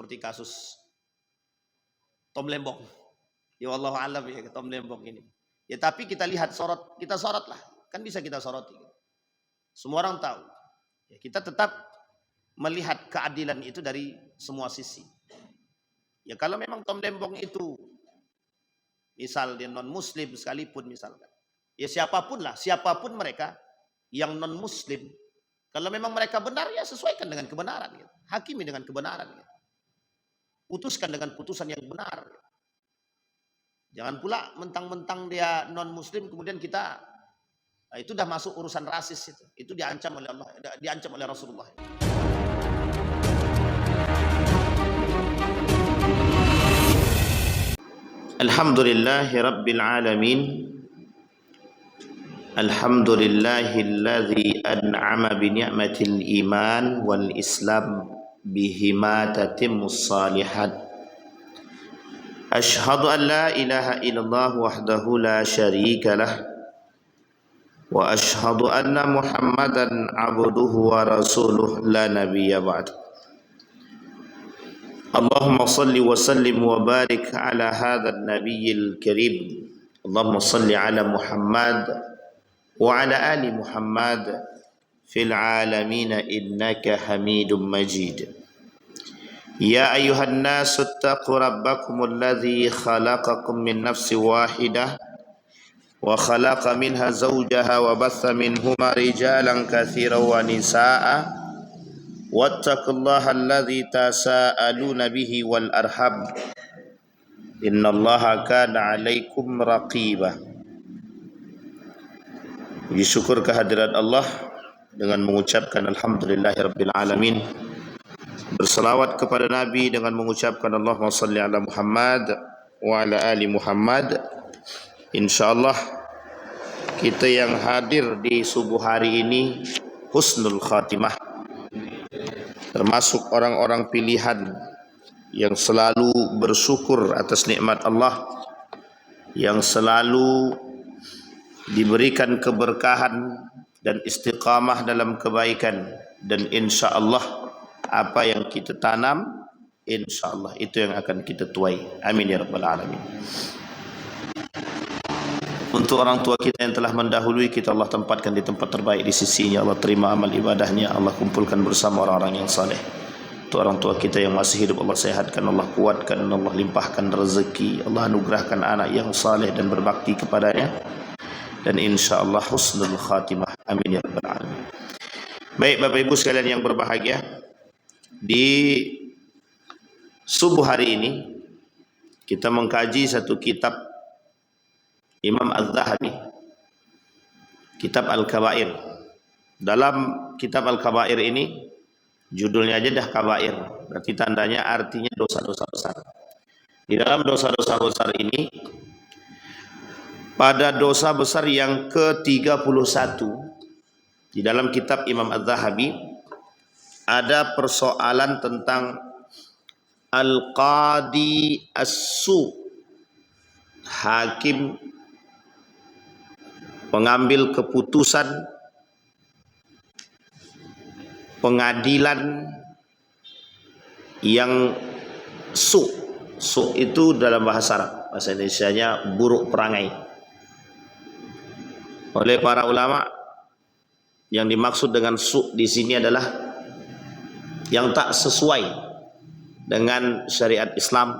seperti kasus Tom Lembong. Ya Allah alam ya Tom Lembong ini. Ya tapi kita lihat kita sorot lah. Kan bisa kita soroti. Semua orang tahu. Ya, kita tetap melihat keadilan itu dari semua sisi. Ya kalau memang Tom Lembong itu misal dia non muslim sekalipun misalkan. Ya siapapun mereka yang non muslim. Kalau memang mereka benar ya sesuaikan dengan kebenaran. Gitu. Hakimi dengan kebenaran. Gitu. Putuskan dengan putusan yang benar. Gitu. Jangan pula mentang-mentang dia non muslim kemudian kita itu dah masuk urusan rasis itu. Itu diancam oleh Allah, diancam oleh Rasulullah. Alhamdulillahi Rabbil Alamin. Alhamdulillahilladzi an'ama bi ni'matil iman wal islam bihima tatimmus salihat. Ashhadu an la ilaha illallah wahdahu la syarika lah. Wa ashhadu anna Muhammadan abduhu wa rasuluh la nabiyya ba'd. Allahumma salli wa sallim wa barik ala hadzal nabiyyil karim. Allahumma salli ala Muhammad wa ala ali Muhammad fil alamin innaka Hamidum Majid. Ya ayyuhan nasu ittaqu rabbakumul ladzi khalaqakum min nafsin wahidah wa khalaqa minha zawjaha wa batha minhuma rijalan katsiran wa nisaa'a wattaqullaha alladzi tasaaluna bihi wal arham innallaha kana 'alaikum raqiba. Puji syukur kehadirat Allah dengan mengucapkan alhamdulillahirabbil alamin. Berselawat kepada Nabi dengan mengucapkan Allahumma salli ala Muhammad wa ala ali Muhammad. InsyaAllah kita yang hadir di subuh hari ini husnul khatimah, termasuk orang-orang pilihan yang selalu bersyukur atas nikmat Allah, yang selalu diberikan keberkahan dan istiqamah dalam kebaikan, dan insyaAllah apa yang kita tanam insyaallah itu yang akan kita tuai. Amin ya rabbal alamin. Untuk orang tua kita yang telah mendahului kita, Allah tempatkan di tempat terbaik di sisi-Nya. Allah terima amal ibadahnya. Allah kumpulkan bersama orang-orang yang saleh. Untuk orang tua kita yang masih hidup, Allah sehatkan, Allah kuatkan, Allah limpahkan rezeki, Allah anugerahkan anak yang saleh dan berbakti kepadanya, dan insyaallah husnul khatimah. Amin ya rabbal alamin. Baik Bapak Ibu sekalian yang berbahagia, di subuh hari ini kita mengkaji satu kitab Imam Az-Zahabi, kitab Al-Kabair. Dalam kitab Al-Kabair ini judulnya aja dah kabair, berarti tandanya artinya dosa-dosa besar. Di dalam dosa-dosa besar ini, pada dosa besar yang ke-31 di dalam kitab Imam Az-Zahabi ada persoalan tentang al-qadi as-su, hakim pengambil keputusan, pengadilan yang su itu dalam bahasa Arab, bahasa Indonesianya buruk perangai. Oleh para ulama, yang dimaksud dengan su di sini adalah yang tak sesuai dengan syariat Islam,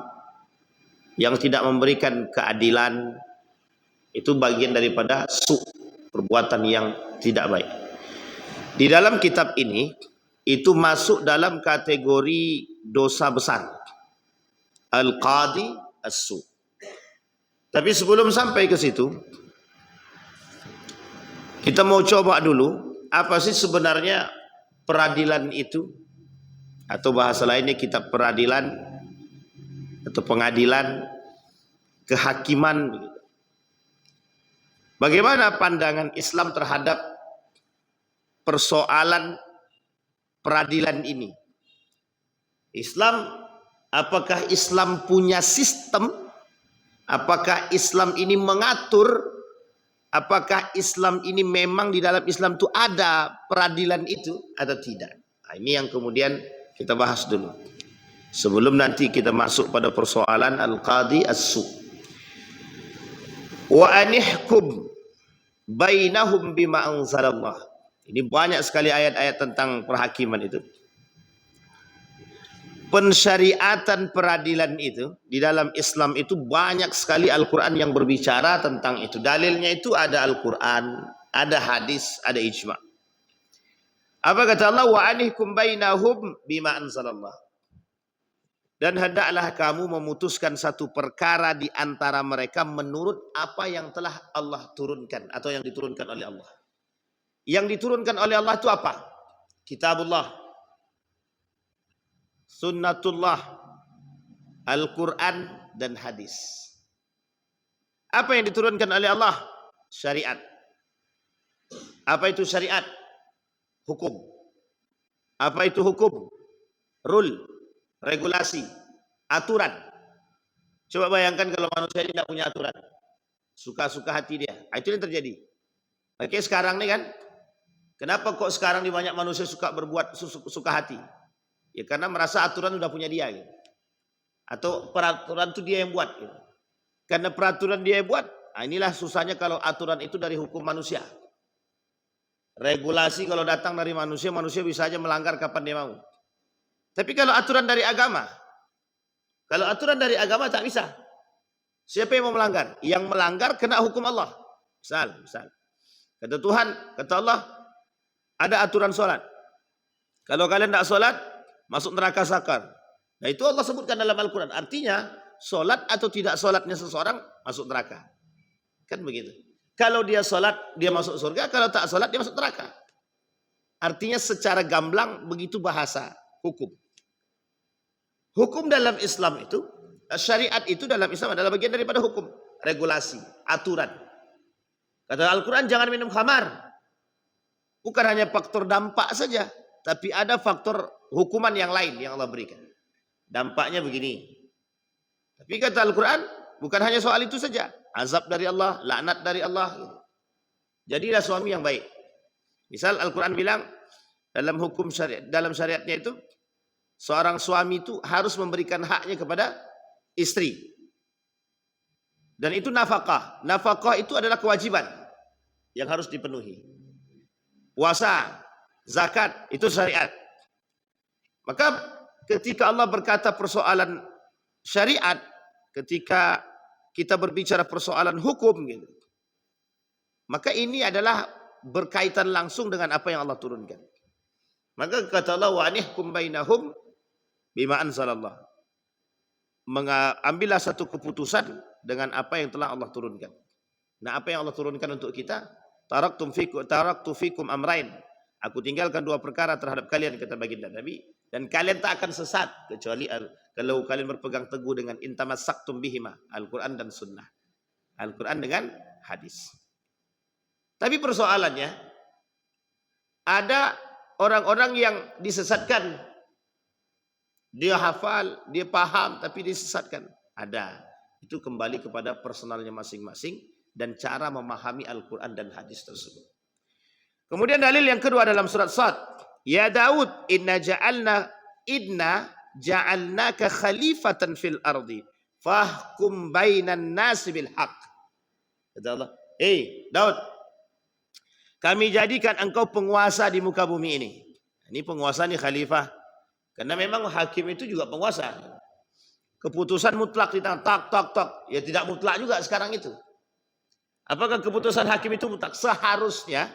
yang tidak memberikan keadilan. Itu bagian daripada su, perbuatan yang tidak baik. Di dalam kitab ini itu masuk dalam kategori dosa besar, al-qadi as-su. Tapi sebelum sampai ke situ, kita mau coba dulu apa sih sebenarnya peradilan itu, atau bahasa lainnya kitab peradilan atau pengadilan, kehakiman. Bagaimana pandangan Islam terhadap persoalan peradilan ini? Apakah Islam punya sistem? Apakah Islam ini mengatur? Apakah Islam ini memang di dalam Islam itu ada peradilan itu atau tidak? Nah, ini yang kemudian kita bahas dulu. Sebelum nanti kita masuk pada persoalan al-qadi as-su. Wa anihkum bainahum bima anzalallah. Ini banyak sekali ayat-ayat tentang perhakiman itu. Pensyariatan peradilan itu di dalam Islam itu banyak sekali Al-Quran yang berbicara tentang itu. Dalilnya itu ada Al-Quran, ada hadis, ada ijma'. Apa kata Allah? Wa anihkum bainahum bima anzalallah. Dan hendaklah kamu memutuskan satu perkara di antara mereka menurut apa yang telah Allah turunkan atau yang diturunkan oleh Allah. Yang diturunkan oleh Allah itu apa? Kitabullah, sunnatullah, Al-Quran dan hadis. Apa yang diturunkan oleh Allah? Syariat. Apa itu syariat? Hukum. Apa itu hukum? Rule, regulasi, aturan. Coba bayangkan kalau manusia ini tidak punya aturan, suka-suka hati dia. Itu yang terjadi. Oke, sekarang nih kan, kenapa kok sekarang di banyak manusia suka berbuat suka hati? Ya karena merasa aturan sudah punya dia gitu. Atau peraturan itu dia yang buat gitu. Karena peraturan dia yang buat, inilah susahnya kalau aturan itu dari hukum manusia. Regulasi kalau datang dari manusia, manusia bisa aja melanggar kapan dia mau. Tapi kalau aturan dari agama, tak bisa. Siapa yang mau melanggar? Yang melanggar kena hukum Allah. Misal. Kata Tuhan, kata Allah, ada aturan solat. Kalau kalian tidak solat, masuk neraka sakar. Nah itu Allah sebutkan dalam Al-Quran. Artinya, solat atau tidak solatnya seseorang masuk neraka. Kan begitu. Kalau dia solat, dia masuk surga. Kalau tak solat, dia masuk neraka. Artinya secara gamblang begitu bahasa hukum. Hukum dalam Islam itu, syariat itu dalam Islam adalah bagian daripada hukum. Regulasi, aturan. Kata Al-Quran, jangan minum khamar. Bukan hanya faktor dampak saja. Tapi ada faktor hukuman yang lain yang Allah berikan. Dampaknya begini. Tapi kata Al-Quran, bukan hanya soal itu saja. Azab dari Allah, laknat dari Allah. Jadilah suami yang baik. Misal Al-Quran bilang, dalam hukum syariat, dalam syariatnya itu, seorang suami itu harus memberikan haknya kepada istri. Dan itu nafkah. Nafkah itu adalah kewajiban yang harus dipenuhi. Puasa, zakat, itu syariat. Maka ketika Allah berkata persoalan syariat, ketika kita berbicara persoalan hukum gitu, maka ini adalah berkaitan langsung dengan apa yang Allah turunkan. Maka kata Allah, wa anihkum bainahum bima anzalallah. Ambillah satu keputusan dengan apa yang telah Allah turunkan. Nah, apa yang Allah turunkan untuk kita? Taraktu fikum amrain. Aku tinggalkan dua perkara terhadap kalian, kata baginda Nabi, dan kalian tak akan sesat kecuali kalau kalian berpegang teguh dengan intamassaktum bihima, Al-Quran dan Sunnah. Al-Quran dengan hadis. Tapi persoalannya, ada orang-orang yang disesatkan. Dia hafal, dia paham, tapi disesatkan. Ada. Itu kembali kepada personalnya masing-masing dan cara memahami Al-Quran dan hadis tersebut. Kemudian dalil yang kedua dalam surat Sad. Ya Daud, inna ja'alnaka khalifatan fil ardi. Fahkum bainan nasi bil haq. Kata Allah, Daud, kami jadikan engkau penguasa di muka bumi ini. Ini penguasa, ini khalifah. Karena memang hakim itu juga penguasa. Keputusan mutlak di tangan, tak. Ya tidak mutlak juga sekarang itu. Apakah keputusan hakim itu mutlak? Seharusnya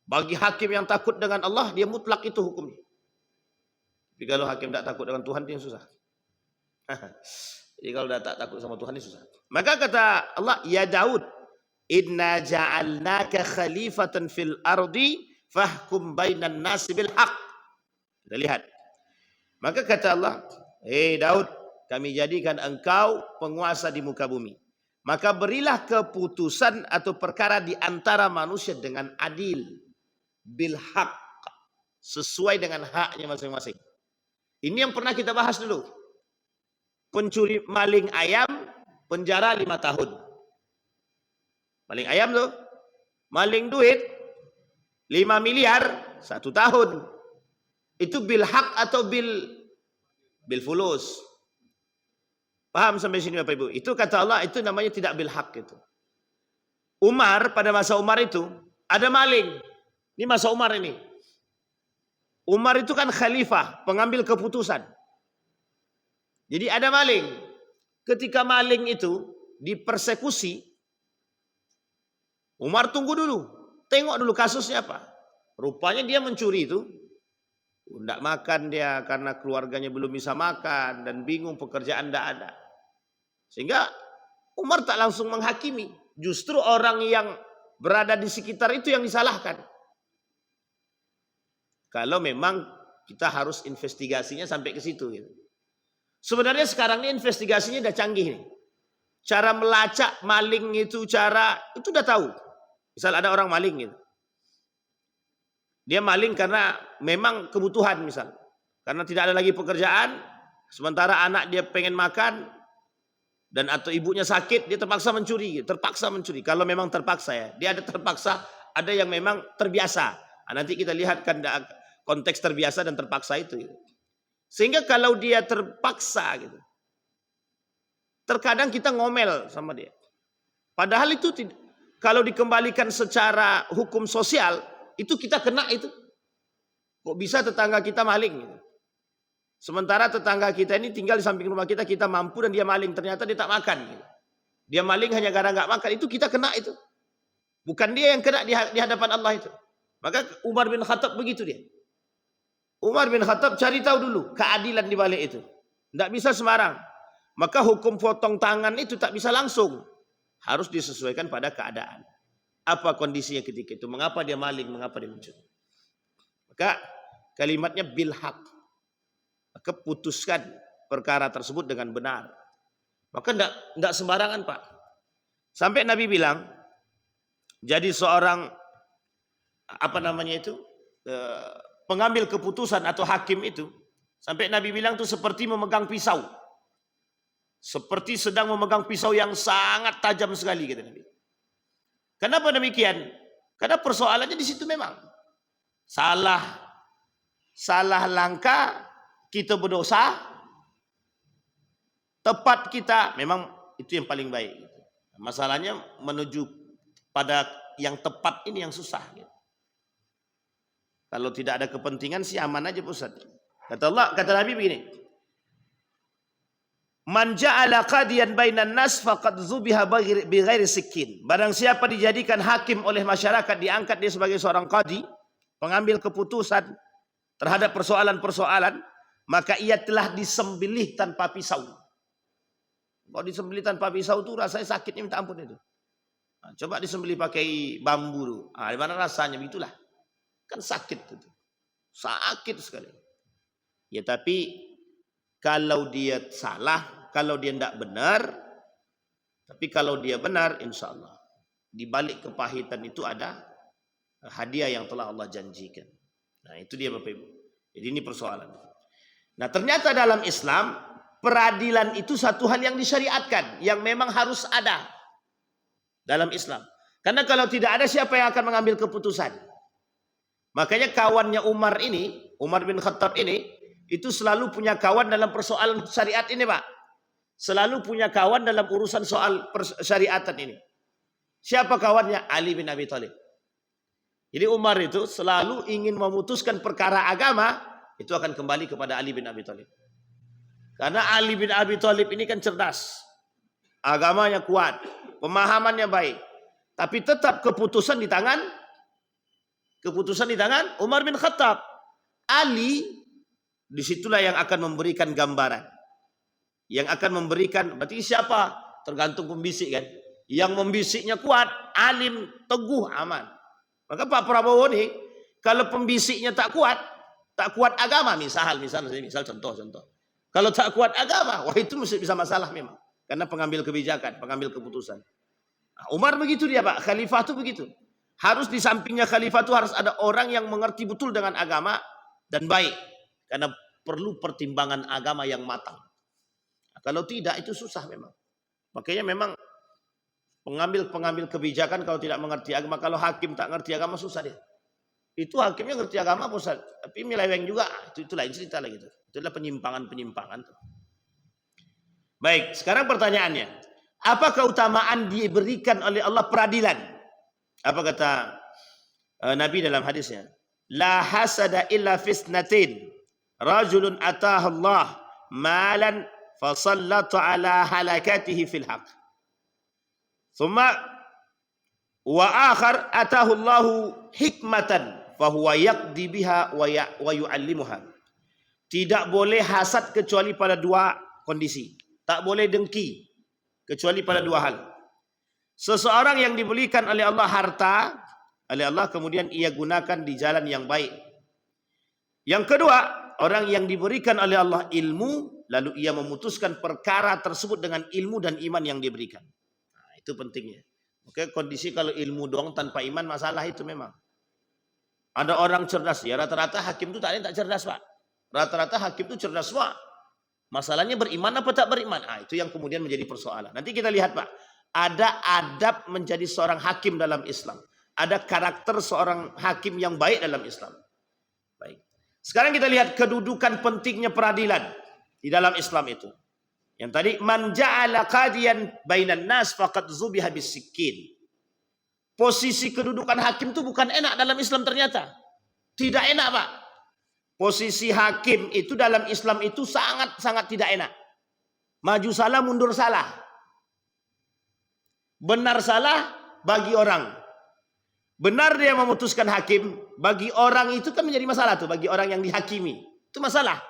bagi hakim yang takut dengan Allah, dia mutlak itu hukumnya. Tapi kalau hakim tak takut dengan Tuhan, dia susah. Jadi kalau tak takut sama Tuhan, dia susah. Maka kata Allah, ya Daud, inna ja'alnaka khalifatan fil ardi fahkum bainan nasi bil haq. Kita lihat. Maka kata Allah, Daud, kami jadikan engkau penguasa di muka bumi. Maka berilah keputusan atau perkara di antara manusia dengan adil. Bil haq. Sesuai dengan haknya masing-masing. Ini yang pernah kita bahas dulu. Pencuri maling ayam, penjara 5 tahun. Maling ayam tuh. Maling duit, 5 miliar, 1 tahun. Itu bil haq atau bil bil fulus. Paham sampai sini Bapak Ibu? Itu kata Allah, itu namanya tidak bil haq itu. Umar, pada masa Umar itu ada maling. Ini masa Umar ini. Umar itu kan khalifah, pengambil keputusan. Jadi ada maling. Ketika maling itu dipersekusi, Umar tunggu dulu. Tengok dulu kasusnya apa. Rupanya dia mencuri itu. Tidak makan dia karena keluarganya belum bisa makan. Dan bingung, pekerjaan tidak ada. Sehingga Umar tak langsung menghakimi. Justru orang yang berada di sekitar itu yang disalahkan. Kalau memang kita harus investigasinya sampai ke situ. Gitu. Sebenarnya sekarang ini investigasinya udah canggih nih. Cara melacak maling itu itu udah tahu. Misal ada orang maling gitu. Dia maling karena memang kebutuhan misal. Karena tidak ada lagi pekerjaan. Sementara anak dia pengen makan. Dan atau ibunya sakit, dia terpaksa mencuri. Terpaksa mencuri. Kalau memang terpaksa ya. Dia ada terpaksa, ada yang memang terbiasa. Nah, nanti kita lihat kan konteks terbiasa dan terpaksa itu. Gitu. Sehingga kalau dia terpaksa gitu. Terkadang kita ngomel sama dia. Padahal itu kalau dikembalikan secara hukum sosial, itu kita kena itu. Kok bisa tetangga kita maling gitu. Sementara tetangga kita ini tinggal di samping rumah kita mampu dan dia maling. Ternyata dia tak makan. Gitu. Dia maling hanya gara nggak makan. Itu kita kena itu. Bukan dia yang kena di hadapan Allah itu. Maka Umar bin Khattab begitu dia. Umar bin Khattab cari tahu dulu keadilan di balik itu. Tidak bisa sembarang. Maka hukum potong tangan itu tak bisa langsung. Harus disesuaikan pada keadaan. Apa kondisinya ketika itu. Mengapa dia maling, mengapa dia mencuri. Maka kalimatnya bil haq. Maka putuskan perkara tersebut dengan benar. Maka tidak sembarangan Pak. Sampai Nabi bilang, jadi seorang pengambil keputusan atau hakim itu, sampai Nabi bilang itu seperti memegang pisau. Seperti sedang memegang pisau yang sangat tajam sekali kata Nabi. Kenapa demikian? Karena persoalannya di situ memang salah langkah kita berdosa, tepat kita memang itu yang paling baik. Masalahnya menuju pada yang tepat ini yang susah. Kalau tidak ada kepentingan sih aman aja Ustaz. Kata Nabi begini. Man ja'ala qadiyan bainan nas faqad zubiha bighairi sikin. Barang siapa dijadikan hakim oleh masyarakat, diangkat dia sebagai seorang qadi, pengambil keputusan terhadap persoalan-persoalan, maka ia telah disembelih tanpa pisau. Kalau disembelih tanpa pisau itu rasanya sakitnya minta ampun itu. Nah, coba disembelih pakai bambu tuh. Ah, gimana rasanya begitulah. Kan sakit itu. Sakit sekali. Ya tapi kalau dia salah, kalau dia tidak benar, tapi kalau dia benar, insya Allah di balik kepahitan itu ada hadiah yang telah Allah janjikan. Nah itu dia Bapak Ibu. Jadi ini persoalan. Nah ternyata dalam Islam peradilan itu satu hal yang disyariatkan, yang memang harus ada dalam Islam. Karena kalau tidak ada, siapa yang akan mengambil keputusan? Makanya kawannya Umar bin Khattab ini, itu selalu punya kawan dalam persoalan syariat ini Pak. Selalu punya kawan dalam urusan soal syariatan ini. Siapa kawannya? Ali bin Abi Thalib. Jadi Umar itu selalu ingin memutuskan perkara agama, itu akan kembali kepada Ali bin Abi Thalib. Karena Ali bin Abi Thalib ini kan cerdas. Agamanya kuat, pemahamannya baik. Tapi tetap keputusan di tangan Umar bin Khattab. Ali disitulah yang akan memberikan gambaran. Yang akan memberikan, berarti siapa? Tergantung pembisik kan. Yang membisiknya kuat, alim, teguh, aman. Maka Pak Prabowo nih, kalau pembisiknya tak kuat agama, misal contoh. Kalau tak kuat agama, wah itu mesti bisa masalah memang. Karena pengambil kebijakan, pengambil keputusan. Nah, Umar begitu dia Pak, khalifah itu begitu. Harus di sampingnya khalifah itu harus ada orang yang mengerti betul dengan agama dan baik. Karena perlu pertimbangan agama yang matang. Nah, kalau tidak itu susah memang. Makanya memang pengambil kebijakan kalau tidak mengerti agama, kalau hakim tak mengerti agama susah dia. Itu hakimnya ngerti agama Ustaz, tapi meleweng juga. Itu lain cerita lagi itu. Itulah penyimpangan-penyimpangan. Baik, sekarang pertanyaannya. Apa keutamaan diberikan oleh Allah peradilan? Apa kata Nabi dalam hadisnya? La hasada illa fisnatin. Rajulun atahullah malan fasallata ala halakatihi fil haq. Thumma wa akhar atahullahu hikmatan fahuwa yaqdi biha wa yu'allimuha. Tidak boleh hasad kecuali pada dua kondisi. Tak boleh dengki kecuali pada dua hal. Seseorang yang diberikan oleh Allah harta, oleh Allah kemudian ia gunakan di jalan yang baik. Yang kedua, orang yang diberikan oleh Allah ilmu, lalu ia memutuskan perkara tersebut dengan ilmu dan iman yang diberikan. Nah, itu pentingnya. Oke, kondisi kalau ilmu doang tanpa iman masalah itu memang. Ada orang cerdas, ya rata-rata hakim itu tak ada yang tak cerdas Pak. Rata-rata hakim itu cerdas Pak. Masalahnya beriman apa tak beriman? Ah, itu yang kemudian menjadi persoalan. Nanti kita lihat Pak, ada adab menjadi seorang hakim dalam Islam. Ada karakter seorang hakim yang baik dalam Islam. Baik. Sekarang kita lihat kedudukan pentingnya peradilan di dalam Islam itu. Yang tadi man ja'ala qadiyan bainan nas faqad zubiha bisikkin. Posisi kedudukan hakim itu bukan enak dalam Islam ternyata. Tidak enak, Pak. Posisi hakim itu dalam Islam itu sangat-sangat tidak enak. Maju salah, mundur salah. Benar salah bagi orang. Benar dia memutuskan hakim, bagi orang itu kan menjadi masalah tuh, bagi orang yang dihakimi. Itu masalah.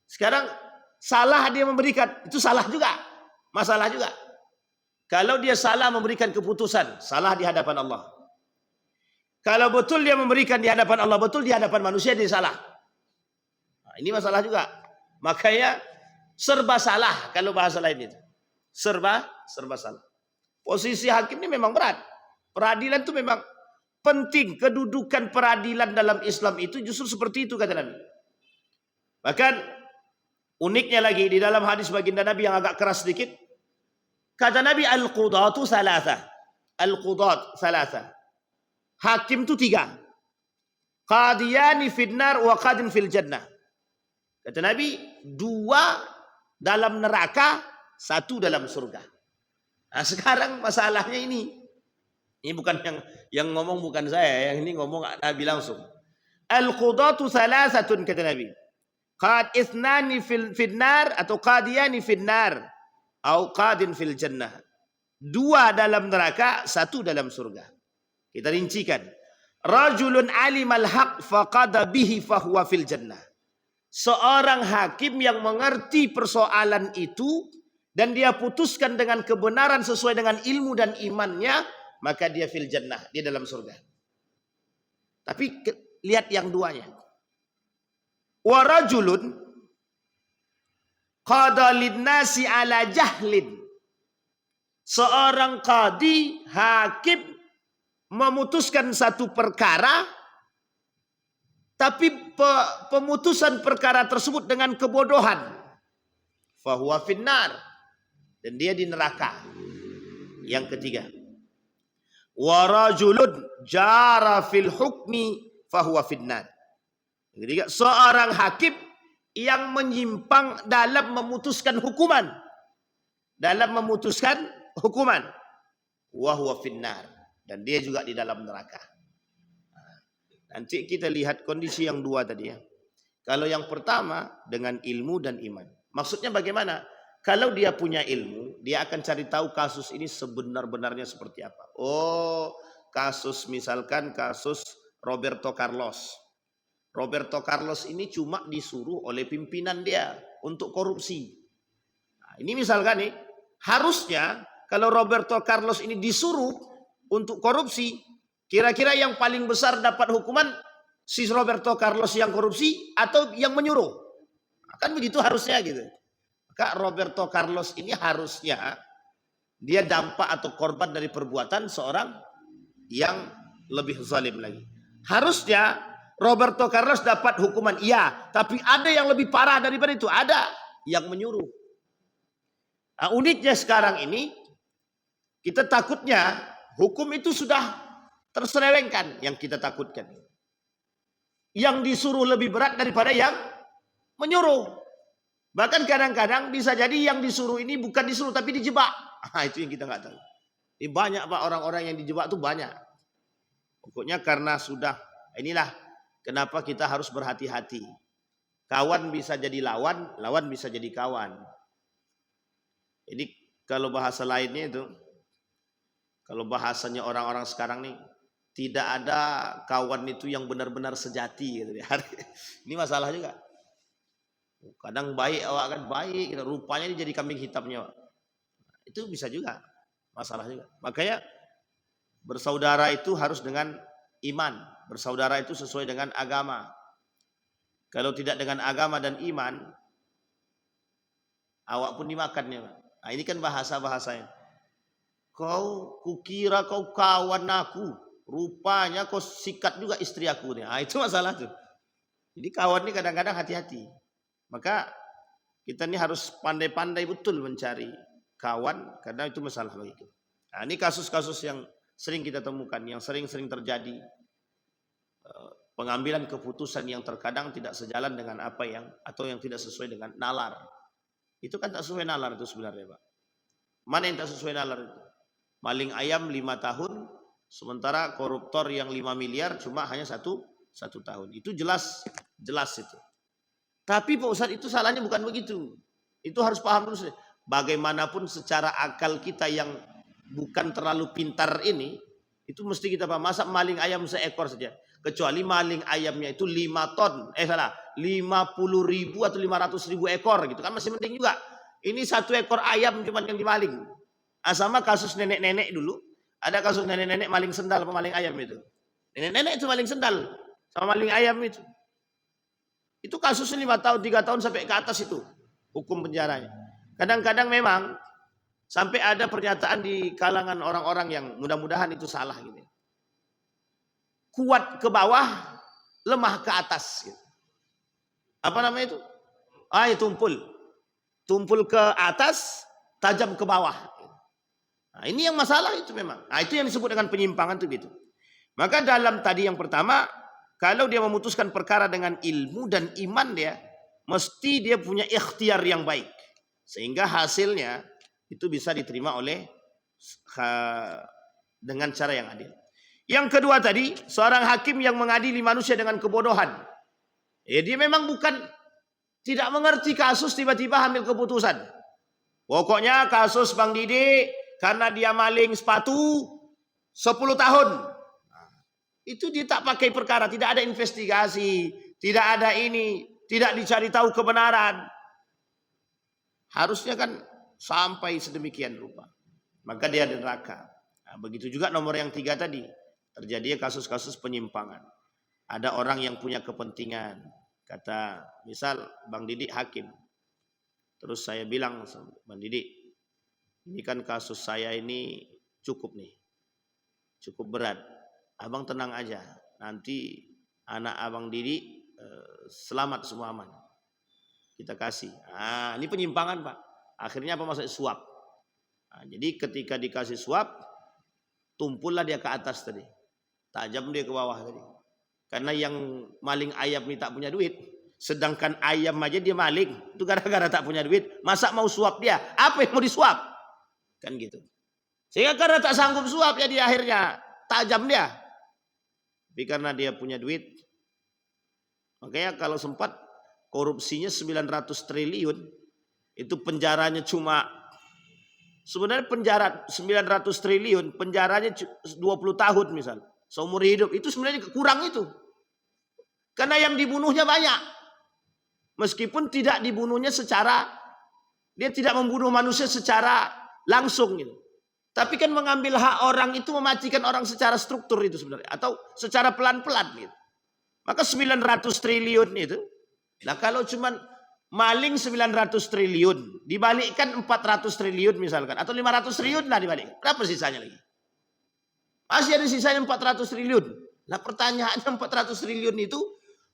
Sekarang salah dia memberikan, itu salah juga. Masalah juga. Kalau dia salah memberikan keputusan, salah di hadapan Allah. Kalau betul dia memberikan di hadapan Allah, betul di hadapan manusia dia salah. Nah, ini masalah juga. Makanya serba salah kalau bahasa lain itu. Serba salah. Posisi hakim ini memang berat. Peradilan itu memang penting. Kedudukan peradilan dalam Islam itu justru seperti itu kata Nabi. Bahkan uniknya lagi di dalam hadis baginda Nabi yang agak keras sedikit. Kata Nabi al-qudatu salasa. Al-qudat salasa. Hakim itu 3. Qadiyani finnar wa qadin fil jannah. Kata Nabi 2 dalam neraka, 1 dalam surga. Nah, sekarang masalahnya ini. Ini bukan yang ngomong bukan saya, yang ini ngomong Nabi langsung. Al-qudatu salasatun kata Nabi. Qad ithnani fil nar atau qadiyani fil nar atau qadin fil jannah. 2 dalam neraka, 1 dalam surga. Kita rincikan. Rajulun alimal haq faqada bihi fahuwa fil jannah. Seorang hakim yang mengerti persoalan itu dan dia putuskan dengan kebenaran sesuai dengan ilmu dan imannya, maka dia fil jannah, dia dalam surga. Tapi lihat yang duanya. Wa rajulun qada linnasi ala jahlin. Seorang qadi, hakim memutuskan satu perkara, tapi pemutusan perkara tersebut dengan kebodohan. Fahuwa finnar. Dan dia di neraka. Yang ketiga. Warajulun jara fil hukmi fahuwa finnar. Yang ketiga, seorang hakim yang menyimpang dalam memutuskan hukuman. Dalam memutuskan hukuman. Wahuwa finnar. Dan dia juga di dalam neraka. Nanti kita lihat kondisi yang 2 tadi ya. Kalau yang pertama dengan ilmu dan iman. Maksudnya bagaimana? Kalau dia punya ilmu, dia akan cari tahu kasus ini sebenar-benarnya seperti apa. Oh, kasus misalkan kasus Roberto Carlos. Roberto Carlos ini cuma disuruh oleh pimpinan dia untuk korupsi. Nah, ini misalkan nih, harusnya kalau Roberto Carlos ini disuruh untuk korupsi, kira-kira yang paling besar dapat hukuman si Roberto Carlos yang korupsi atau yang menyuruh? Kan begitu harusnya gitu. Maka Roberto Carlos ini harusnya dia dampak atau korban dari perbuatan seorang yang lebih zalim lagi. Harusnya Roberto Carlos dapat hukuman, iya, tapi ada yang lebih parah daripada itu, ada yang menyuruh. Nah, uniknya sekarang ini kita takutnya hukum itu sudah terselewengkan yang kita takutkan. Yang disuruh lebih berat daripada yang menyuruh. Bahkan kadang-kadang bisa jadi yang disuruh ini bukan disuruh tapi dijebak. Itu yang kita nggak tahu. Ini banyak Pak orang-orang yang dijebak tuh banyak. Pokoknya karena sudah, inilah kenapa kita harus berhati-hati. Kawan bisa jadi lawan, lawan bisa jadi kawan. Jadi kalau bahasa lainnya itu, kalau bahasanya orang-orang sekarang nih, tidak ada kawan itu yang benar-benar sejati. Gitu. Ini masalah juga. Kadang baik awak kan baik, rupanya ini jadi kambing hitamnya. Itu bisa juga, masalah juga. Makanya bersaudara itu harus dengan iman. Bersaudara itu sesuai dengan agama. Kalau tidak dengan agama dan iman, awak pun dimakannya. Nah, ini kan bahasa-bahasanya. Kukira kau kawan aku, rupanya kau sikat juga istri aku. Nah, itu masalah tuh. Jadi kawan ini kadang-kadang hati-hati. Maka kita ini harus pandai-pandai betul mencari kawan, karena itu masalah bagi kita. Nah, ini kasus-kasus yang sering kita temukan, yang sering-sering terjadi. Pengambilan keputusan yang terkadang tidak sejalan dengan apa yang, atau yang tidak sesuai dengan nalar. Itu kan tak sesuai nalar itu sebenarnya Pak. Mana yang tak sesuai nalar itu? Maling ayam 5 tahun, sementara koruptor yang 5 miliar cuma hanya satu tahun. Itu jelas itu. Tapi Pak Ustadz itu salahnya bukan begitu. Itu harus paham dulu. Bagaimanapun secara akal kita yang bukan terlalu pintar ini, itu mesti kita paham. Masa maling ayam seekor saja. Kecuali maling ayamnya itu 5 ton. 50.000 atau 500.000 ekor gitu kan masih penting juga. Ini 1 ekor ayam cuma yang dimaling. Sama kasus nenek-nenek dulu. Ada kasus nenek-nenek maling sendal apa maling ayam itu. Nenek-nenek itu maling sendal sama maling ayam itu. Itu kasusnya 5 tahun, 3 tahun sampai ke atas itu hukum penjaranya. Kadang-kadang memang sampai ada pernyataan di kalangan orang-orang yang mudah-mudahan itu salah gitu. Kuat ke bawah, lemah ke atas gitu. Apa namanya itu? Tumpul. Tumpul ke atas, tajam ke bawah. Nah, ini yang masalah itu memang. Nah, itu yang disebut dengan penyimpangan itu gitu. Maka dalam tadi yang pertama, kalau dia memutuskan perkara dengan ilmu dan iman dia, mesti dia punya ikhtiar yang baik. Sehingga hasilnya itu bisa diterima oleh dengan cara yang adil. Yang kedua tadi, seorang hakim yang mengadili manusia dengan kebodohan. Dia memang bukan tidak mengerti kasus tiba-tiba ambil keputusan. Pokoknya kasus Bang Didi karena dia maling sepatu 10 tahun. Itu dia tak pakai perkara, tidak ada investigasi, tidak ada ini, tidak dicari tahu kebenaran. Harusnya kan sampai sedemikian rupa. Maka dia di neraka. Nah, begitu juga nomor yang 3 tadi. Terjadi kasus-kasus penyimpangan. Ada orang yang punya kepentingan. Kata misal Bang Didi hakim. Terus saya bilang, Bang Didi, ini kan kasus saya ini cukup nih. Cukup berat. Abang tenang aja, nanti anak Abang Didi selamat semua aman. Kita kasih. Nah, ini penyimpangan Pak. Akhirnya apa masuk suap. Nah, jadi ketika dikasih suap, tumpullah dia ke atas tadi. Tajam dia ke bawah tadi. Karena yang maling ayam ini tak punya duit. Sedangkan ayam aja dia maling. Itu gara-gara tak punya duit. Masa mau suap dia? Apa yang mau disuap? Kan gitu. Sehingga karena tak sanggup suap ya di akhirnya tajam dia. Tapi karena dia punya duit, makanya kalau sempat korupsinya 900 triliun, itu penjaranya cuma, sebenarnya penjara 900 triliun, penjaranya 20 tahun misal, seumur hidup, itu sebenarnya kurang itu. Karena yang dibunuhnya banyak. Meskipun tidak dibunuhnya secara, dia tidak membunuh manusia secara langsung gitu. Tapi kan mengambil hak orang itu mematikan orang secara struktur itu sebenarnya. Atau secara pelan-pelan gitu. Maka 900 triliun itu. Nah kalau cuma maling 900 triliun. Dibalikkan 400 triliun misalkan. Atau 500 triliun lah dibalik. Berapa sisanya lagi? Masih ada sisanya 400 triliun. Nah pertanyaannya 400 triliun itu.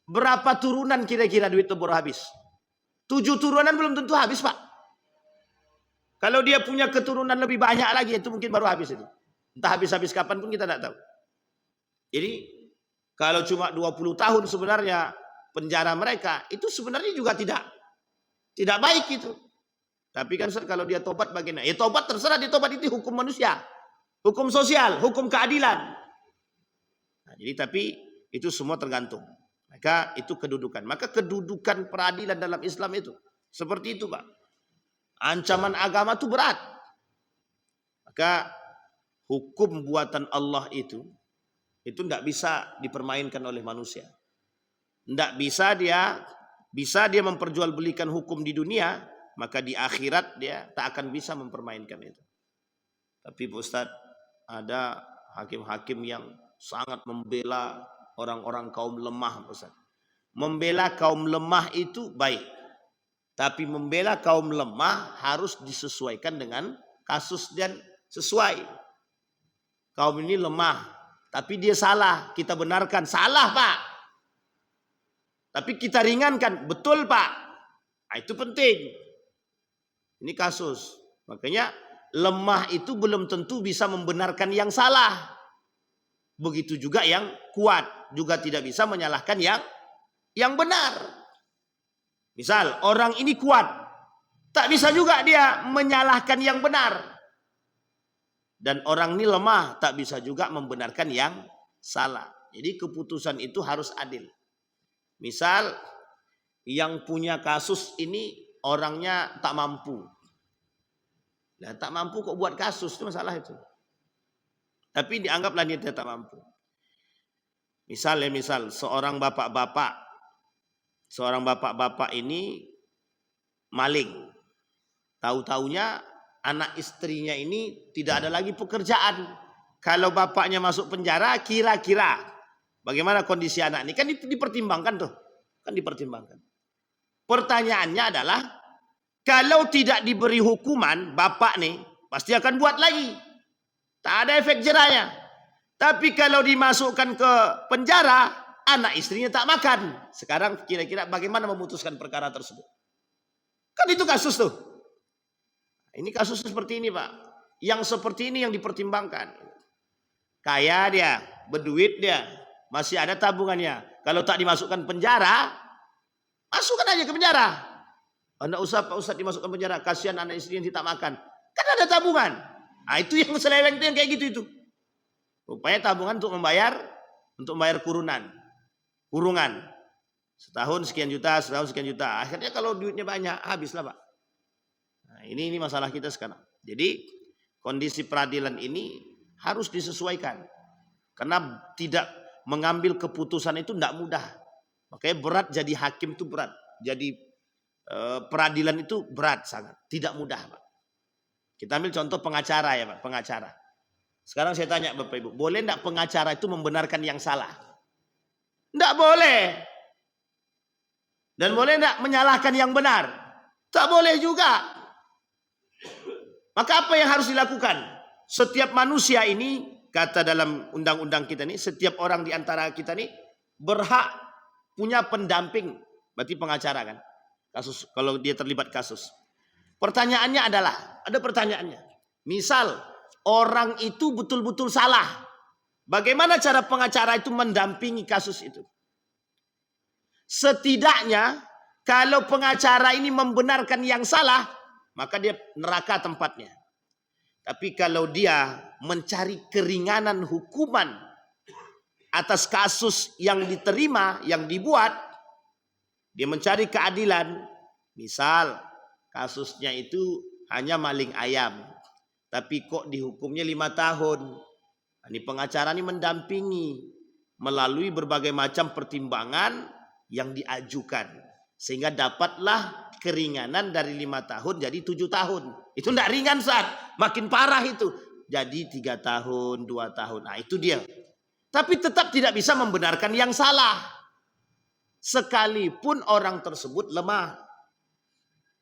Berapa turunan kira-kira duit itu baru habis? 7 turunan belum tentu habis Pak. Kalau dia punya keturunan lebih banyak lagi, itu mungkin baru habis itu. Entah habis-habis kapan pun kita tidak tahu. Jadi kalau cuma 20 tahun sebenarnya penjara mereka, itu sebenarnya juga tidak baik itu. Tapi kan kalau dia tobat bagaimana? Ya tobat terserah, dia tobat itu hukum manusia, hukum sosial, hukum keadilan. Nah, jadi tapi itu semua tergantung. Maka itu kedudukan. Maka kedudukan peradilan dalam Islam itu seperti itu, Pak. Ancaman agama itu berat. Maka hukum buatan Allah itu tidak bisa dipermainkan oleh manusia. Tidak bisa dia memperjualbelikan hukum di dunia, maka di akhirat dia tak akan bisa mempermainkan itu. Tapi Pak Ustadz, ada hakim-hakim yang sangat membela orang-orang kaum lemah, Ustaz. Membela kaum lemah itu baik, tapi membela kaum lemah harus disesuaikan dengan kasus dan sesuai. Kaum ini lemah, tapi dia salah, kita benarkan, salah Pak. Tapi kita ringankan, betul Pak. Nah, itu penting. Ini kasus. Makanya lemah itu belum tentu bisa membenarkan yang salah. Begitu juga yang kuat juga tidak bisa menyalahkan yang benar. Misal orang ini kuat, tak bisa juga dia menyalahkan yang benar. Dan orang ini lemah, tak bisa juga membenarkan yang salah. Jadi keputusan itu harus adil. Misal yang punya kasus ini orangnya tak mampu. Nah, tak mampu kok buat kasus, itu masalah itu. Tapi dianggaplah dia tak mampu. Misal seorang bapak-bapak ini maling. Tahu-taunya anak istrinya ini tidak ada lagi pekerjaan. Kalau bapaknya masuk penjara, kira-kira bagaimana kondisi anak ini? Kan dipertimbangkan tuh. Kan dipertimbangkan. Pertanyaannya adalah, kalau tidak diberi hukuman, bapak nih pasti akan buat lagi. Tak ada efek jerahnya. Tapi kalau dimasukkan ke penjara, anak istrinya tak makan. Sekarang kira-kira bagaimana memutuskan perkara tersebut? Kan itu kasus tuh. Ini kasus seperti ini Pak. Yang seperti ini yang dipertimbangkan. Kaya dia, berduit dia, masih ada tabungannya. Kalau tak dimasukkan penjara, masukkan aja ke penjara. Anda usah Pak Ustadz dimasukkan penjara, kasihan anak istri yang tidak makan. Kan ada tabungan. Nah, itu yang seleweng itu yang kayak gitu itu. Rupanya tabungan untuk membayar kurungan. Setahun sekian juta. Akhirnya kalau duitnya banyak, habislah Pak. Nah, ini masalah kita sekarang. Jadi kondisi peradilan ini harus disesuaikan. Karena tidak mengambil keputusan itu tidak mudah. Makanya berat jadi hakim itu berat. Jadi peradilan itu berat sangat. Tidak mudah Pak. Kita ambil contoh pengacara ya Pak. Pengacara. Sekarang saya tanya Bapak Ibu. Boleh tidak pengacara itu membenarkan yang salah? Tidak boleh. Dan boleh tidak menyalahkan yang benar? Tak boleh juga. Maka apa yang harus dilakukan? Setiap manusia ini, kata dalam undang-undang kita ini, setiap orang di antara kita ini berhak punya pendamping. Berarti pengacara kan? Kasus, kalau dia terlibat kasus. Pertanyaannya adalah, ada pertanyaannya. Misal, orang itu betul-betul salah. Bagaimana cara pengacara itu mendampingi kasus itu? Setidaknya, kalau pengacara ini membenarkan yang salah, maka dia neraka tempatnya. Tapi kalau dia mencari keringanan hukuman atas kasus yang diterima, yang dibuat, dia mencari keadilan. Misal kasusnya itu hanya maling ayam, tapi kok dihukumnya 5 tahun. Ini pengacara ini mendampingi melalui berbagai macam pertimbangan yang diajukan, sehingga dapatlah keringanan dari 5 tahun jadi 7 tahun. Itu tidak ringan saat makin parah itu. Jadi 3 tahun, 2 tahun. Nah itu dia. Tapi tetap tidak bisa membenarkan yang salah. Sekalipun orang tersebut lemah.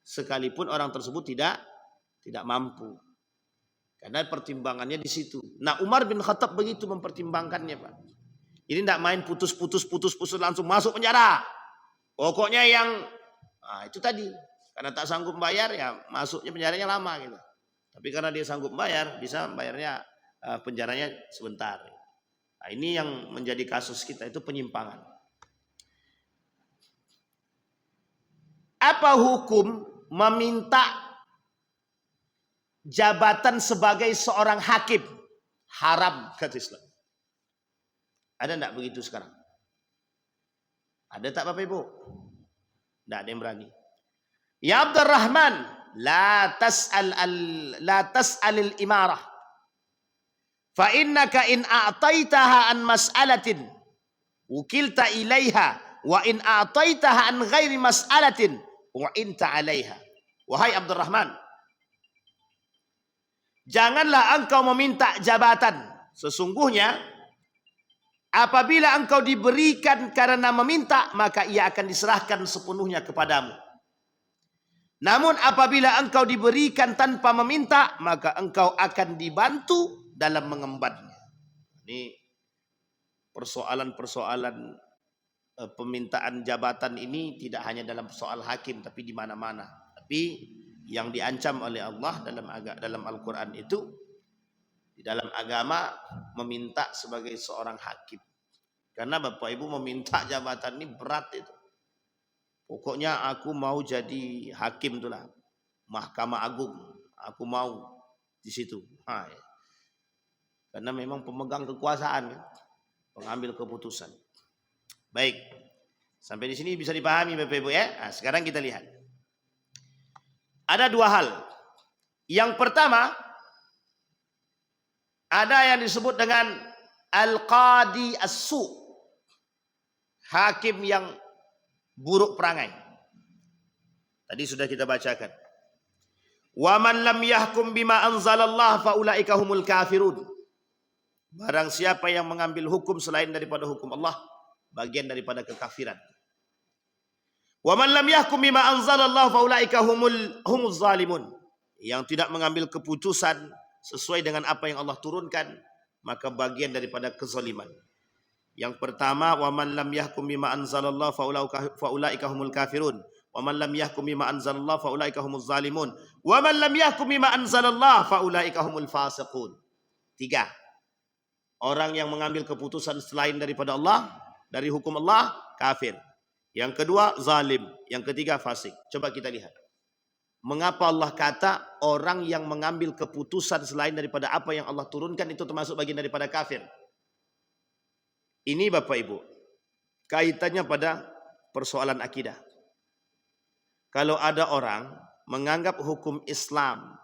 Sekalipun orang tersebut tidak mampu. Karena pertimbangannya di situ. Nah Umar bin Khattab begitu mempertimbangkannya Pak. Ini tidak main putus langsung masuk penjara. Pokoknya yang itu tadi. Karena tak sanggup bayar ya masuknya penjaranya lama gitu. Tapi karena dia sanggup bayar bisa bayarnya penjaranya sebentar. Nah, ini yang menjadi kasus kita, itu penyimpangan. Apa hukum meminta jabatan sebagai seorang hakim? Haram kata Islam. Ada enggak begitu sekarang? Ada tak Bapak Ibu? Enggak ada yang berani. Ya Abdurrahman, la tas'alil imarah. Fa innaka in a'taitaha an mas'alatin wukilta ilaiha wa in a'taitaha an ghairi mas'alatin wa inta 'alaiha. Wahai Abdurrahman, janganlah engkau meminta jabatan. Sesungguhnya apabila engkau diberikan karena meminta, maka ia akan diserahkan sepenuhnya kepadamu. Namun apabila engkau diberikan tanpa meminta, maka engkau akan dibantu dalam mengembannya. Ini persoalan-persoalan pemintaan jabatan ini tidak hanya dalam soal hakim, tapi di mana-mana. Tapi yang diancam oleh Allah dalam Al-Quran itu, di dalam agama, meminta sebagai seorang hakim. Karena Bapak Ibu meminta jabatan ini berat itu. Pokoknya aku mau jadi hakim itulah, Mahkamah Agung, aku mau di situ. Nah, ya. Karena memang pemegang kekuasaan, pengambil keputusan. Baik, sampai di sini bisa dipahami Bapak Ibu ya. Nah, sekarang kita lihat. Ada dua hal. Yang pertama, ada yang disebut dengan al-qadi as-su, hakim yang buruk perangai. Tadi sudah kita bacakan. Wa man lam yahkum bima anzalallah fa ulaika humul kafirun. Barang siapa yang mengambil hukum selain daripada hukum Allah, bagian daripada kekafiran. Wa man lam yahkum bima anzalallah fa ulaika humuz zalimun. Yang tidak mengambil keputusan sesuai dengan apa yang Allah turunkan, maka bagian daripada kezaliman. Yang pertama, wa man lam yahkum bima anzalallah fa ulaika humul kafirun. Wa man lam yahkum bima anzalallah fa ulaika humuz zalimun. Wa man lam yahkum bima anzalallah fa ulaika humul fasiqun. 3. Orang yang mengambil keputusan selain daripada Allah, dari hukum Allah, kafir. Yang kedua, zalim. Yang ketiga, fasik. Coba kita lihat. Mengapa Allah kata orang yang mengambil keputusan selain daripada apa yang Allah turunkan itu termasuk bagian daripada kafir? Ini Bapak Ibu, kaitannya pada persoalan akidah. Kalau ada orang menganggap hukum Islam,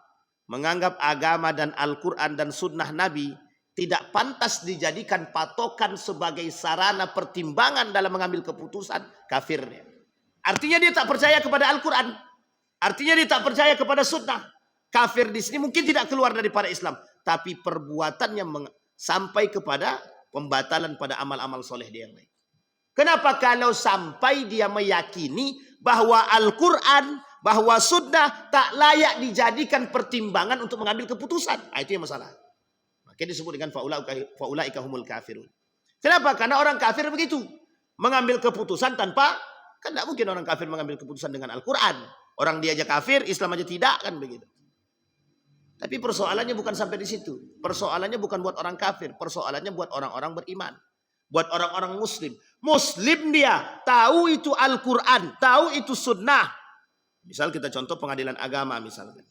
menganggap agama dan Al-Quran dan sunnah Nabi tidak pantas dijadikan patokan sebagai sarana pertimbangan dalam mengambil keputusan, kafirnya. Artinya dia tak percaya kepada Al-Quran. Artinya dia tak percaya kepada sunnah. Kafir di sini mungkin tidak keluar daripada Islam, tapi perbuatannya sampai kepada pembatalan pada amal-amal soleh dia yang lain. Kenapa? Kalau sampai dia meyakini bahwa Al-Quran, bahwa sunnah tak layak dijadikan pertimbangan untuk mengambil keputusan. Nah, itu yang masalah. Makanya disebut dengan faulaika humul kafirun. Kenapa? Karena orang kafir begitu. Mengambil keputusan tanpa, kan tidak mungkin orang kafir mengambil keputusan dengan Al-Quran. Orang dia aja kafir, Islam aja tidak, kan begitu. Tapi persoalannya bukan sampai di situ. Persoalannya bukan buat orang kafir. Persoalannya buat orang-orang beriman. Buat orang-orang muslim. Muslim dia tahu itu Al-Quran, tahu itu sunnah. Misal kita contoh pengadilan agama misalkan.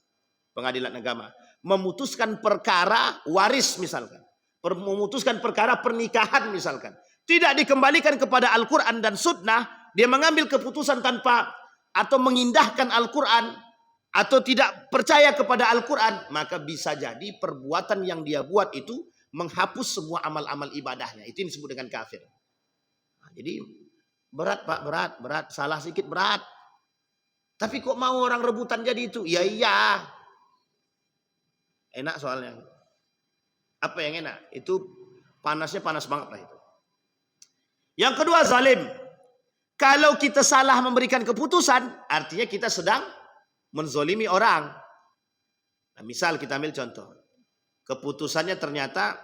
Pengadilan agama. Memutuskan perkara waris misalkan. Memutuskan perkara pernikahan misalkan. Tidak dikembalikan kepada Al-Quran dan sunnah. Dia mengambil keputusan tanpa atau mengindahkan Al-Quran. Atau tidak percaya kepada Al-Quran. Maka bisa jadi perbuatan yang dia buat itu menghapus semua amal-amal ibadahnya. Itu yang disebut dengan kafir. Nah, jadi berat Pak, berat. Salah sedikit berat. Tapi kok mau orang rebutan jadi itu? Ya iya. Enak soalnya. Apa yang enak? Itu panasnya panas banget lah itu. Yang kedua, zalim. Kalau kita salah memberikan keputusan, artinya kita sedang menzolimi orang. Nah, misal kita ambil contoh. Keputusannya ternyata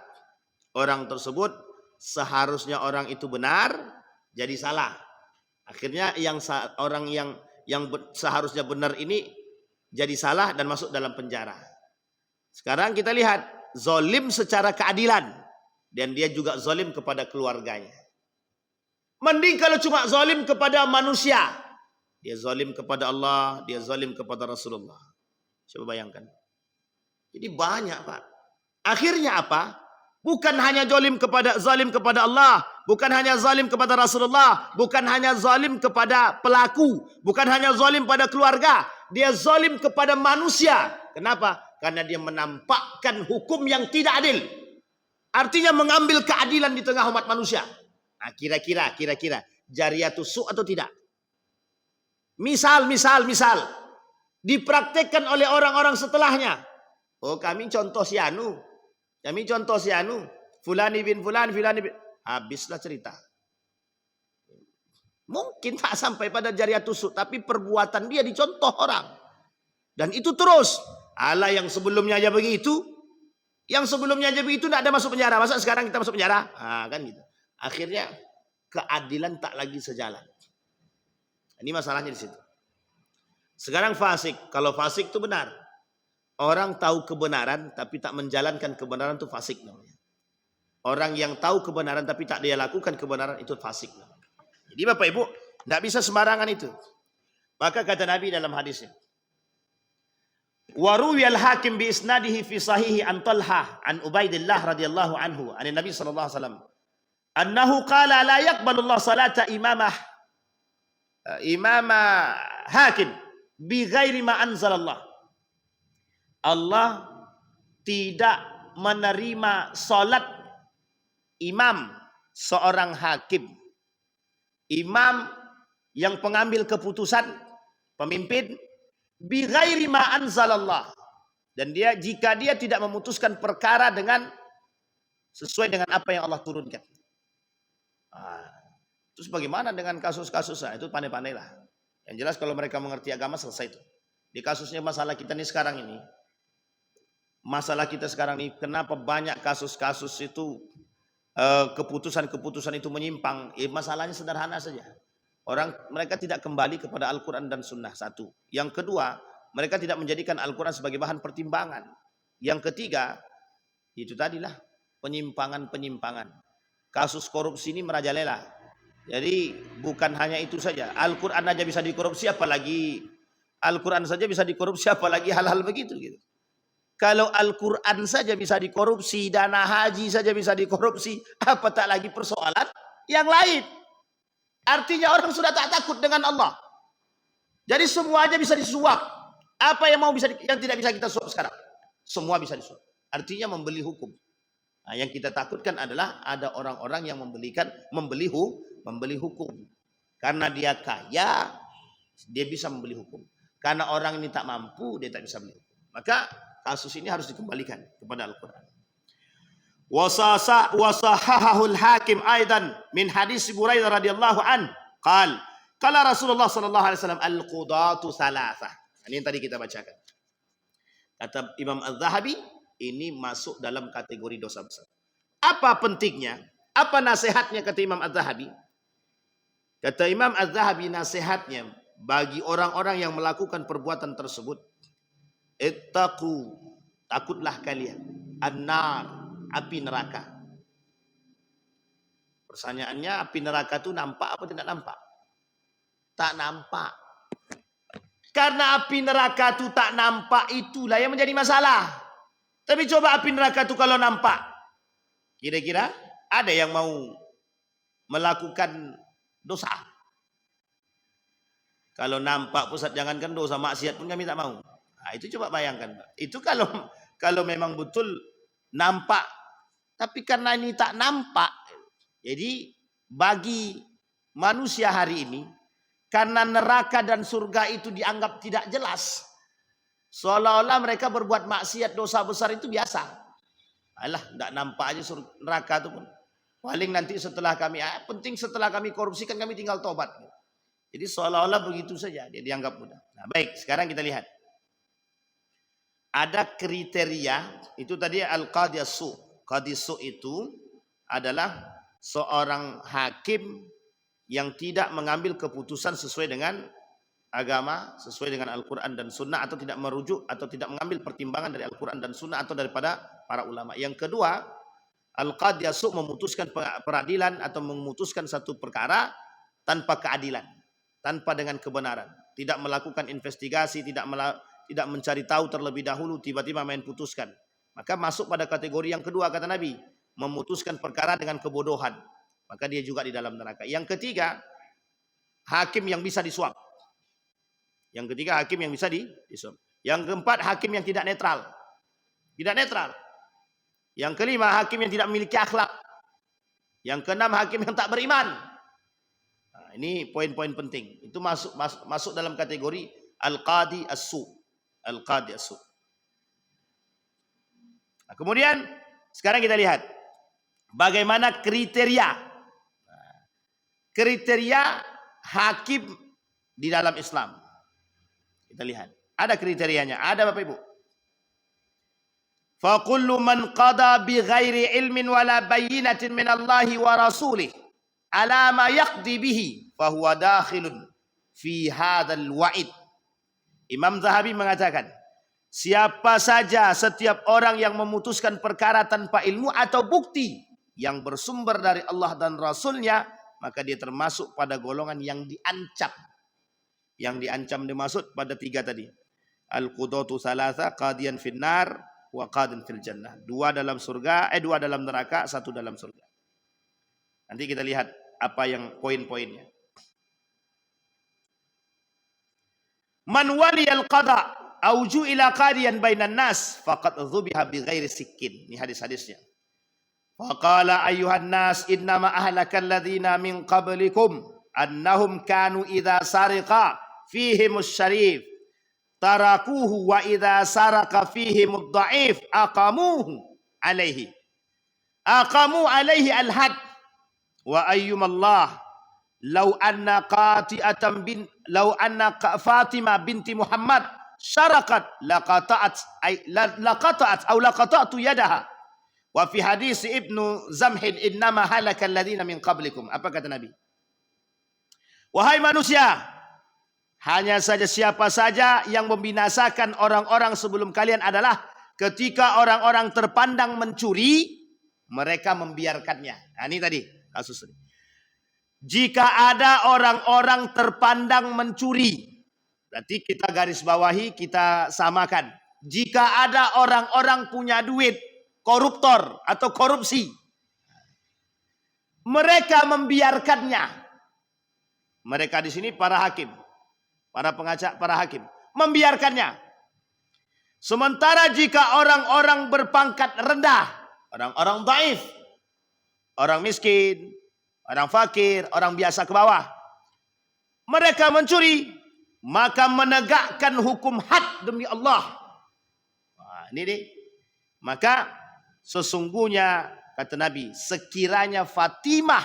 orang tersebut seharusnya orang itu benar, jadi salah. Akhirnya orang yang seharusnya benar ini jadi salah dan masuk dalam penjara. Sekarang kita lihat, zolim secara keadilan. dan dia juga zalim kepada keluarganya. Mending kalau cuma zalim kepada manusia, dia zalim kepada Allah, dia zalim kepada Rasulullah. Coba bayangkan. Jadi banyak, Pak. Akhirnya apa? Bukan hanya zalim kepada Allah, bukan hanya zalim kepada Rasulullah, bukan hanya zalim kepada pelaku, bukan hanya zalim pada keluarga, dia zalim kepada manusia. Kenapa? Karena dia menampakkan hukum yang tidak adil. Artinya mengambil keadilan di tengah umat manusia. Nah, kira-kira jariyatus su' atau tidak? Misal dipraktekkan oleh orang-orang setelahnya. Oh, kami contoh si anu, fulani bin fulan, habislah cerita. Mungkin tak sampai pada jariyatus su', tapi perbuatan dia dicontoh orang. Dan itu terus. Allah yang sebelumnya aja begitu, tidak ada masuk penjara. Masa sekarang kita masuk penjara? Kan gitu. Akhirnya keadilan tak lagi sejalan. Ini masalahnya di situ. Sekarang fasik. Kalau fasik itu benar. Orang tahu kebenaran tapi tak menjalankan kebenaran itu fasik namanya. Orang yang tahu kebenaran tapi tak dia lakukan kebenaran itu fasik namanya. Jadi Bapak Ibu, tidak bisa sembarangan itu. Maka kata Nabi dalam hadisnya, wa ruwiyal hakim bi isnadihi fi sahihi an Talhah an Ubaidillah radhiyallahu anhu an Nabi sallallahu alaihi wasallam annahu qala la yaqbalu Allah salata imamah hakim bi ghairi ma anzalallah. Allah tidak menerima salat imam seorang hakim, imam yang pengambil keputusan, pemimpin, bi ghairi ma anzalallah, dan dia jika dia tidak memutuskan perkara dengan sesuai dengan apa yang Allah turunkan. Terus bagaimana dengan kasus-kasus? Itu pandai-pandailah. Yang jelas kalau mereka mengerti agama selesai itu. Di kasusnya masalah kita sekarang ini, kenapa banyak kasus-kasus itu keputusan-keputusan itu menyimpang? Masalahnya sederhana saja. Mereka tidak kembali kepada Al-Quran dan Sunnah, satu. Yang kedua, mereka tidak menjadikan Al-Quran sebagai bahan pertimbangan. Yang ketiga, itu tadilah penyimpangan-penyimpangan. Kasus korupsi ini merajalela. Jadi bukan hanya itu saja. Al-Quran aja bisa dikorupsi, apalagi Al-Quran saja bisa dikorupsi, apalagi hal-hal begitu gitu. Kalau Al-Quran saja bisa dikorupsi, dana haji saja bisa dikorupsi, apa tak lagi persoalan yang lain? Artinya orang sudah tak takut dengan Allah. Jadi semua aja bisa disuap. Apa yang yang tidak bisa kita suap sekarang? Semua bisa disuap. Artinya membeli hukum. Nah, yang kita takutkan adalah ada orang-orang yang membeli hukum. Karena dia kaya, dia bisa membeli hukum. Karena orang ini tak mampu, dia tak bisa beli hukum. Maka kasus ini harus dikembalikan kepada Al-Quran. Wasahahul hakim aidan min hadis Buraidah radhiyallahu an qala Rasulullah sallallahu alaihi wasallam al-qudatu salasah. Ini yang tadi kita bacakan. Kata Imam Az-Zahabi, ini masuk dalam kategori dosa besar. Apa pentingnya? Apa nasihatnya kata Imam Az-Zahabi? Kata Imam Az-Zahabi, nasihatnya bagi orang-orang yang melakukan perbuatan tersebut, ittaqu, takutlah kalian, an-nar, api neraka. Pertanyaannya, api neraka itu nampak apa tidak nampak? Tak nampak. Karena api neraka itu tak nampak, itulah yang menjadi masalah. Tapi coba api neraka itu kalau nampak, kira-kira ada yang mau melakukan dosa? Kalau nampak pusat, jangankan dosa, maksiat pun kami tak mau. Nah, itu coba bayangkan. Itu kalau memang betul nampak. Tapi karena ini tak nampak, jadi bagi manusia hari ini, karena neraka dan surga itu dianggap tidak jelas, seolah-olah mereka berbuat maksiat dosa besar itu biasa. Alah, tidak nampak aja neraka itu pun. Paling nanti setelah kami korupsi kan kami tinggal tobat. Jadi seolah-olah begitu saja, dia dianggap mudah. Nah, baik, sekarang kita lihat. Ada kriteria, itu tadi al-qadhi as-su'. Qadhi as-su' itu adalah seorang hakim yang tidak mengambil keputusan sesuai dengan agama, sesuai dengan Al-Quran dan Sunnah, atau tidak merujuk atau tidak mengambil pertimbangan dari Al-Quran dan Sunnah atau daripada para ulama. Yang kedua, Al-qadhi as-su' memutuskan peradilan atau memutuskan satu perkara tanpa keadilan, tanpa dengan kebenaran, tidak melakukan investigasi, tidak mencari tahu terlebih dahulu, tiba-tiba main putuskan. Maka masuk pada kategori yang kedua kata Nabi, memutuskan perkara dengan kebodohan. Maka dia juga di dalam neraka. Yang ketiga, hakim yang bisa disuap. Yang ketiga, hakim yang bisa disuap. Yang keempat, hakim yang tidak netral. Tidak netral. Yang kelima, hakim yang tidak memiliki akhlak. Yang keenam, hakim yang tak beriman. Nah, ini poin-poin penting. Itu masuk dalam kategori al-qadhi as-su. Al-qadhi as-su. Nah, kemudian sekarang kita lihat bagaimana kriteria hakim di dalam Islam. Kita lihat. Ada kriterianya. Ada Bapak Ibu. فَقُلُّ مَنْ قَضَى بِغَيْرِ عِلْمٍ وَلَا بَيِّنَةٍ مِنَ اللَّهِ وَرَسُولِهِ عَلَى مَا يَقْضِي بِهِ فَهُوَ دَاخِلٌ فِي هَذَا الْوَعِدِ. Imam Zahabi mengatakan, siapa saja setiap orang yang memutuskan perkara tanpa ilmu atau bukti yang bersumber dari Allah dan Rasulnya, maka dia termasuk pada golongan yang diancam. Yang diancam dimaksud pada tiga tadi. Al-qudatu thalatha, qadiyan finnar, wa qadin fil jannah. Dua dalam surga, dua dalam neraka, satu dalam surga. Nanti kita lihat apa yang poin-poinnya. Man waliyal qada au ju'ila qadiyan bainan nas faqad dhubiha bighairi sikkin. Ini hadis-hadisnya. Faqala ayyuhan nas innama ahlakal ladzina min qablikum annahum kanu idza sariqa fihimus syarif tarakuhu wa idza saraka fihimud dhaif aqamu alaihi al-had wa ayyumallah law anna Fatimah binti Muhammad syarakat laqata'tu yadaha. Wa fi hadis Ibnu Zamhin innama halakal ladzina min qablikum. Apa kata Nabi? Wahai manusia, hanya saja siapa saja yang membinasakan orang-orang sebelum kalian adalah ketika orang-orang terpandang mencuri, mereka membiarkannya. Nah, ini tadi kasus ini. Jika ada orang-orang terpandang mencuri, berarti kita garis bawahi, kita samakan. Jika ada orang-orang punya duit, koruptor atau korupsi, mereka membiarkannya. Mereka di sini para hakim, para pengacara, para hakim membiarkannya. Sementara jika orang-orang berpangkat rendah, orang-orang dhaif, orang miskin, orang fakir, orang biasa ke bawah, mereka mencuri, maka menegakkan hukum had demi Allah. Nah, ini nih. Maka sesungguhnya kata Nabi, sekiranya Fatimah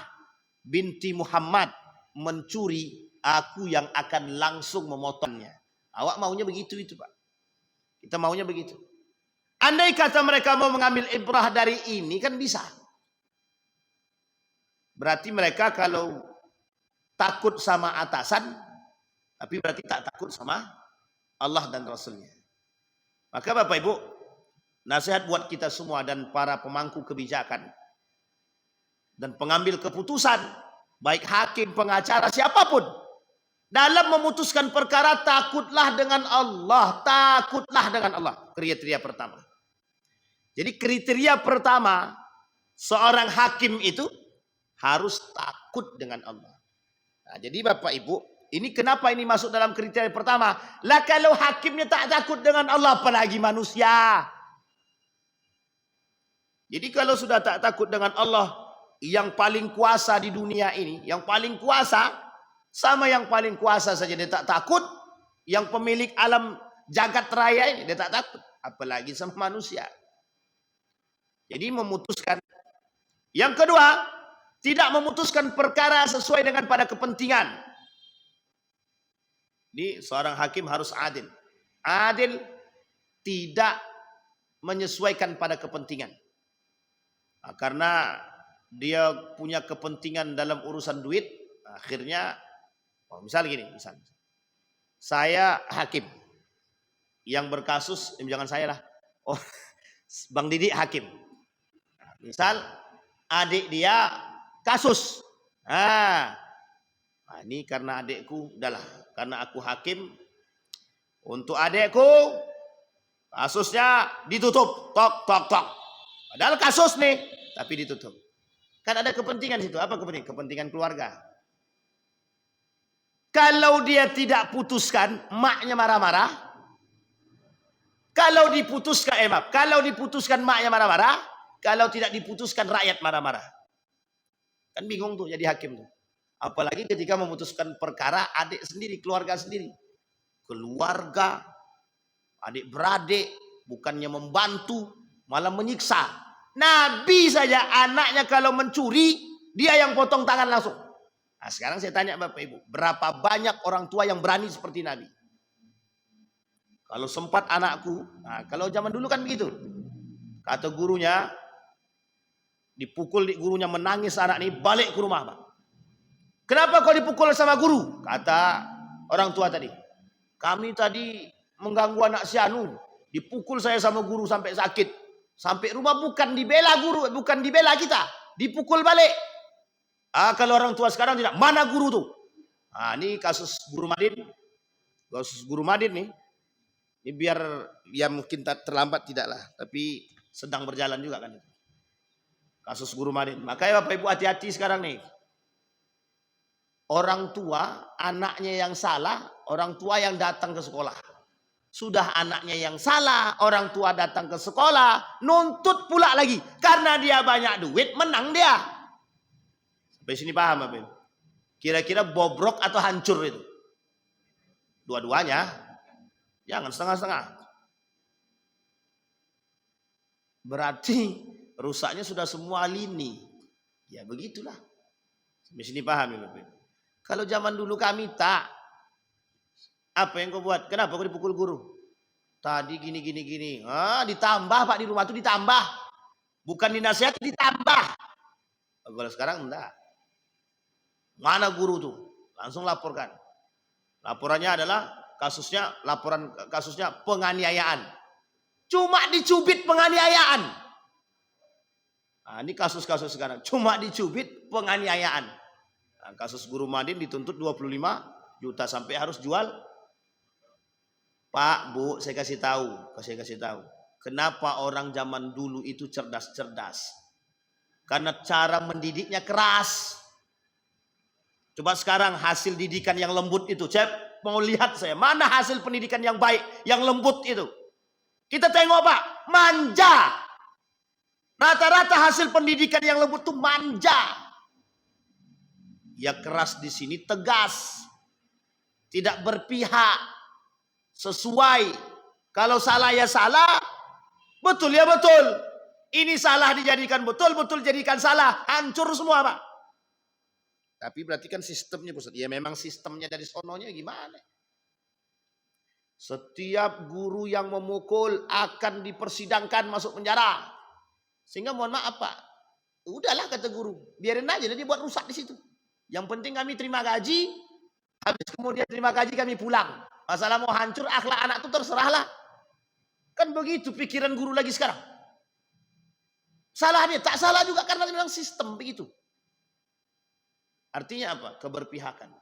binti Muhammad mencuri, aku yang akan langsung memotongnya. Awak maunya begitu itu, Pak. Kita maunya begitu. Andai kata mereka mau mengambil ibrah dari ini kan bisa. Berarti mereka kalau takut sama atasan, tapi berarti tak takut sama Allah dan Rasulnya. Maka Bapak Ibu, nasihat buat kita semua dan para pemangku kebijakan dan pengambil keputusan, baik hakim, pengacara, siapapun, dalam memutuskan perkara takutlah dengan Allah. Takutlah dengan Allah. Kriteria pertama. Jadi kriteria pertama, seorang hakim itu harus takut dengan Allah. Nah, jadi Bapak Ibu, ini kenapa ini masuk dalam kriteria pertama? Lah kalau hakimnya tak takut dengan Allah, apalagi manusia. Jadi kalau sudah tak takut dengan Allah, yang paling kuasa di dunia ini, yang paling kuasa, sama yang paling kuasa saja dia tak takut, yang pemilik alam jagat raya ini dia tak takut, apalagi sama manusia. Jadi memutuskan. Yang kedua, tidak memutuskan perkara sesuai dengan pada kepentingan. Ini seorang hakim harus adil. Adil, tidak menyesuaikan pada kepentingan. Nah, karena dia punya kepentingan dalam urusan duit, akhirnya, misal gini, saya hakim yang berkasus, jangan saya lah, Bang Didi hakim. Misal adik dia kasus. Ini karena adikku, udahlah. Karena aku hakim, untuk adikku kasusnya ditutup. Tok, tok, tok. Padahal kasus nih, tapi ditutup. Kan ada kepentingan situ. Apa kepentingan? Kepentingan keluarga. Kalau dia tidak putuskan, maknya marah-marah. Kalau diputuskan maknya marah-marah. Kalau tidak diputuskan rakyat marah-marah. Kan bingung tuh jadi hakim tuh. Apalagi ketika memutuskan perkara adik sendiri, keluarga sendiri. Keluarga, adik beradik, bukannya membantu, malah menyiksa. Nabi saja anaknya kalau mencuri, dia yang potong tangan langsung. Nah, sekarang saya tanya Bapak Ibu, berapa banyak orang tua yang berani seperti Nabi? Kalau sempat anakku, nah kalau zaman dulu kan begitu. Kata gurunya, dipukul gurunya menangis anak ini, balik ke rumah Pak. Kenapa kau dipukul sama guru? Kata orang tua tadi. Kami tadi mengganggu anak si Anu. Dipukul saya sama guru sampai sakit. Sampai rumah bukan dibela guru, bukan dibela kita. Dipukul balik. Kalau orang tua sekarang tidak, mana guru tuh? Ini kasus Guru Madin. Kasus Guru Madin nih. Ini biar ya mungkin terlambat tidaklah. Tapi sedang berjalan juga kan. Kasus Guru Madin. Makanya Bapak Ibu hati-hati sekarang nih. Orang tua, anaknya yang salah, orang tua yang datang ke sekolah. Sudah anaknya yang salah, orang tua datang ke sekolah, nuntut pula lagi. Karena dia banyak duit, menang dia. Sampai sini paham Bapak Ibu? Kira-kira bobrok atau hancur itu? Dua-duanya. Jangan setengah-setengah. Berarti rusaknya sudah semua lini. Ya begitulah. Sampai sini paham ya Bapak Ibu? Kalau zaman dulu kami tak. Apa yang kau buat? Kenapa kau dipukul guru? Tadi gini. Ditambah Pak di rumah itu ditambah. Bukan dinasihati, ditambah. Kalau sekarang enggak. Mana guru tuh? Langsung laporkan. Laporannya adalah laporan kasusnya penganiayaan. Cuma dicubit penganiayaan. Ini kasus-kasus sekarang. Cuma dicubit penganiayaan. Kasus Guru Madin dituntut 25 juta sampai harus jual. Pak, Bu, saya kasih tahu. Kenapa orang zaman dulu itu cerdas-cerdas? Karena cara mendidiknya keras. Coba sekarang hasil didikan yang lembut itu. Saya mau lihat mana hasil pendidikan yang baik, yang lembut itu. Kita tengok Pak, manja. Rata-rata hasil pendidikan yang lembut itu manja. Ya keras di sini tegas. Tidak berpihak. Sesuai. Kalau salah ya salah. Betul ya betul. Ini salah dijadikan betul, betul jadikan salah. Hancur semua Pak. Tapi berarti kan sistemnya Ustaz. Ya memang sistemnya dari sononya gimana? Setiap guru yang memukul akan dipersidangkan masuk penjara. Sehingga mohon maaf Pak. Udahlah kata guru. Biarin aja dia buat rusak di situ. Yang penting kami terima gaji, habis kemudian terima gaji kami pulang. Masalah mau hancur akhlak anak itu terserahlah. Kan begitu pikiran guru lagi sekarang. Salah dia, tak salah juga karena memang sistem begitu. Artinya apa? Keberpihakan.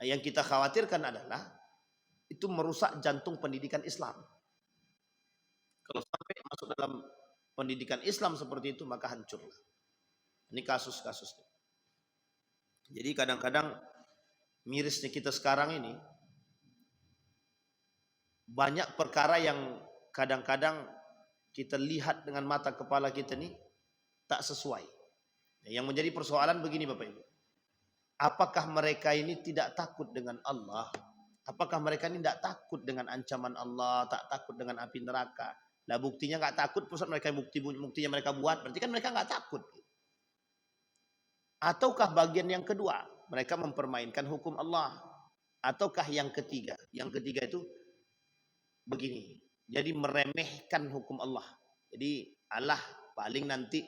Nah, yang kita khawatirkan adalah itu merusak jantung pendidikan Islam. Kalau sampai masuk dalam pendidikan Islam seperti itu maka hancurlah. Ini kasus-kasusnya. Jadi kadang-kadang mirisnya kita sekarang ini banyak perkara yang kadang-kadang kita lihat dengan mata kepala kita ini tak sesuai. Yang menjadi persoalan begini Bapak Ibu. Apakah mereka ini tidak takut dengan Allah? Apakah mereka ini tidak takut dengan ancaman Allah, tak takut dengan api neraka? Lah buktinya nggak takut, pusat mereka buktinya mereka buat, berarti kan mereka nggak takut. Ataukah bagian yang kedua, mereka mempermainkan hukum Allah? Ataukah yang ketiga? Yang ketiga itu begini, jadi meremehkan hukum Allah. Jadi Allah paling nanti,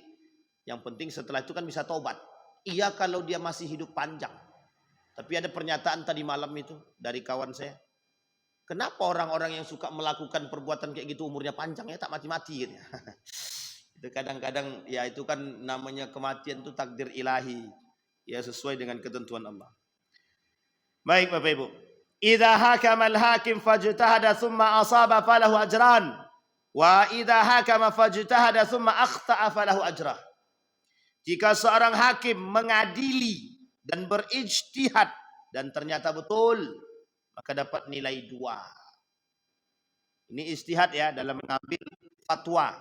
yang penting setelah itu kan bisa taubat. Iya kalau dia masih hidup panjang. Tapi ada pernyataan tadi malam itu dari kawan saya. Kenapa orang-orang yang suka melakukan perbuatan kayak gitu umurnya panjang ya tak mati-mati gitu ya. Kadang-kadang ya itu kan namanya kematian itu takdir ilahi. Ya sesuai dengan ketentuan Allah. Baik Bapak Ibu. Idza hakama al-hakim fajtahada thumma asaba falahu ajran. Wa idza hakama fajtahada thumma akhta'a falahu ajrah. Jika seorang hakim mengadili dan berijtihad dan ternyata betul, maka dapat nilai 2. Ini ijtihad ya dalam mengambil fatwa.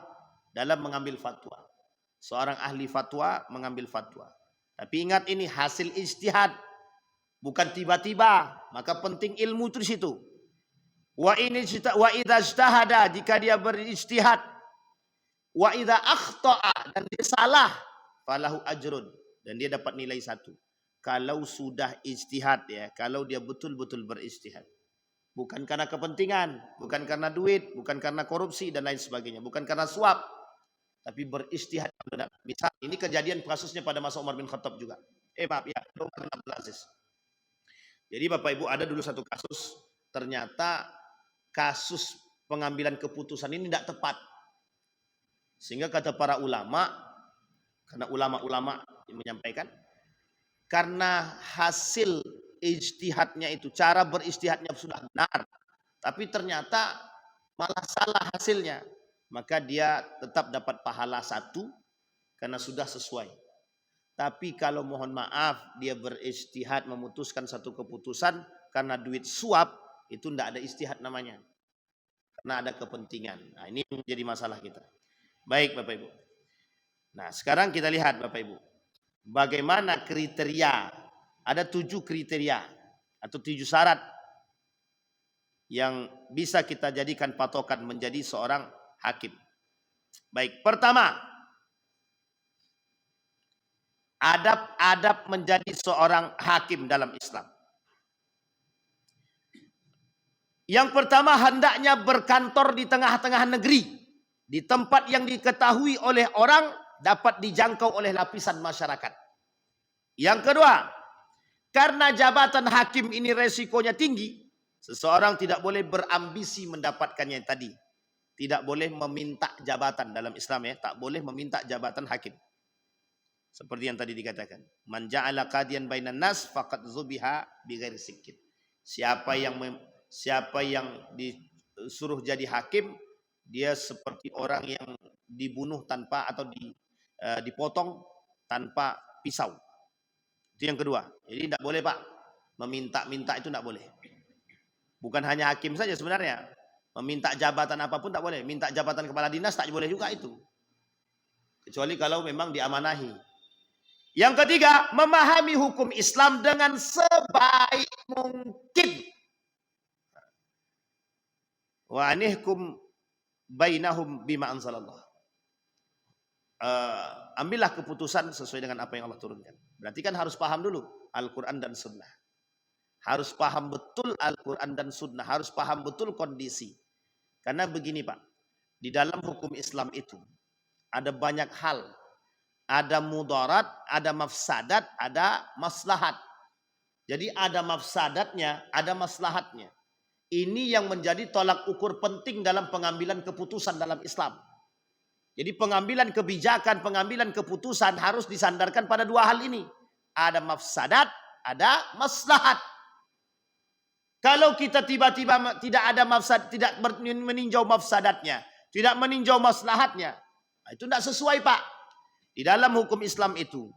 Dalam mengambil fatwa. Seorang ahli fatwa mengambil fatwa. Tapi ingat ini hasil ijtihad. Bukan tiba-tiba. Maka penting ilmu itu di situ. Wa idza ijtahada, jika dia berijtihad. Wa idza akhta'a, dan dia salah, falahu ajrun, dan dia dapat nilai 1. Kalau sudah ijtihad ya, kalau dia betul-betul berijtihad. Bukan karena kepentingan, bukan karena duit, bukan karena korupsi dan lain sebagainya, bukan karena suap. Tapi berijtihad benar. Misal ini kejadian kasusnya pada masa Umar bin Khattab juga. Umar bin Abdul Aziz. Jadi Bapak Ibu, ada dulu satu kasus, ternyata kasus pengambilan keputusan ini tidak tepat. Sehingga kata para ulama, karena ulama-ulama menyampaikan, karena hasil ijtihadnya itu, cara berijtihadnya sudah benar, tapi ternyata malah salah hasilnya, maka dia tetap dapat pahala 1 karena sudah sesuai. Tapi kalau mohon maaf dia berijtihad memutuskan satu keputusan karena duit suap, itu tidak ada ijtihad namanya. Karena ada kepentingan. Nah, ini menjadi masalah kita. Baik Bapak Ibu. Nah, sekarang kita lihat Bapak Ibu. Bagaimana kriteria? Ada 7 kriteria atau 7 syarat yang bisa kita jadikan patokan menjadi seorang hakim. Baik, pertama, adab-adab menjadi seorang hakim dalam Islam. Yang pertama, hendaknya berkantor di tengah-tengah negeri, di tempat yang diketahui oleh orang, dapat dijangkau oleh lapisan masyarakat. Yang kedua, karena jabatan hakim ini resikonya tinggi, seseorang tidak boleh berambisi mendapatkannya tadi. Tidak boleh meminta jabatan dalam Islam ya, tak boleh meminta jabatan hakim. Seperti yang tadi dikatakan, man ja'ala qadiyan bainan nas faqad zubiha bighairi sikkin. Siapa yang disuruh jadi hakim, dia seperti orang yang dibunuh tanpa atau dipotong tanpa pisau. Itu yang kedua. Jadi tidak boleh Pak, meminta-minta itu tidak boleh. Bukan hanya hakim saja sebenarnya, meminta jabatan apapun tak boleh. Minta jabatan kepala dinas tak boleh juga itu, kecuali kalau memang diamanahi. Yang ketiga, memahami hukum Islam dengan sebaik mungkin. Wa anihkum bainahum bima anzalallah. Ambillah keputusan sesuai dengan apa yang Allah turunkan. Berarti kan harus paham dulu Al-Quran dan Sunnah. Harus paham betul Al-Quran dan Sunnah. Harus paham betul kondisi. Karena begini Pak, di dalam hukum Islam itu ada banyak hal. Ada mudarat, ada mafsadat, ada maslahat. Jadi ada mafsadatnya, ada maslahatnya. Ini yang menjadi tolak ukur penting dalam pengambilan keputusan dalam Islam. Jadi pengambilan kebijakan, pengambilan keputusan harus disandarkan pada 2 hal ini. Ada mafsadat, ada maslahat. Kalau kita tiba-tiba tidak ada mafsad, tidak meninjau mafsadatnya, tidak meninjau maslahatnya, itu tidak sesuai Pak. Di dalam hukum Islam itu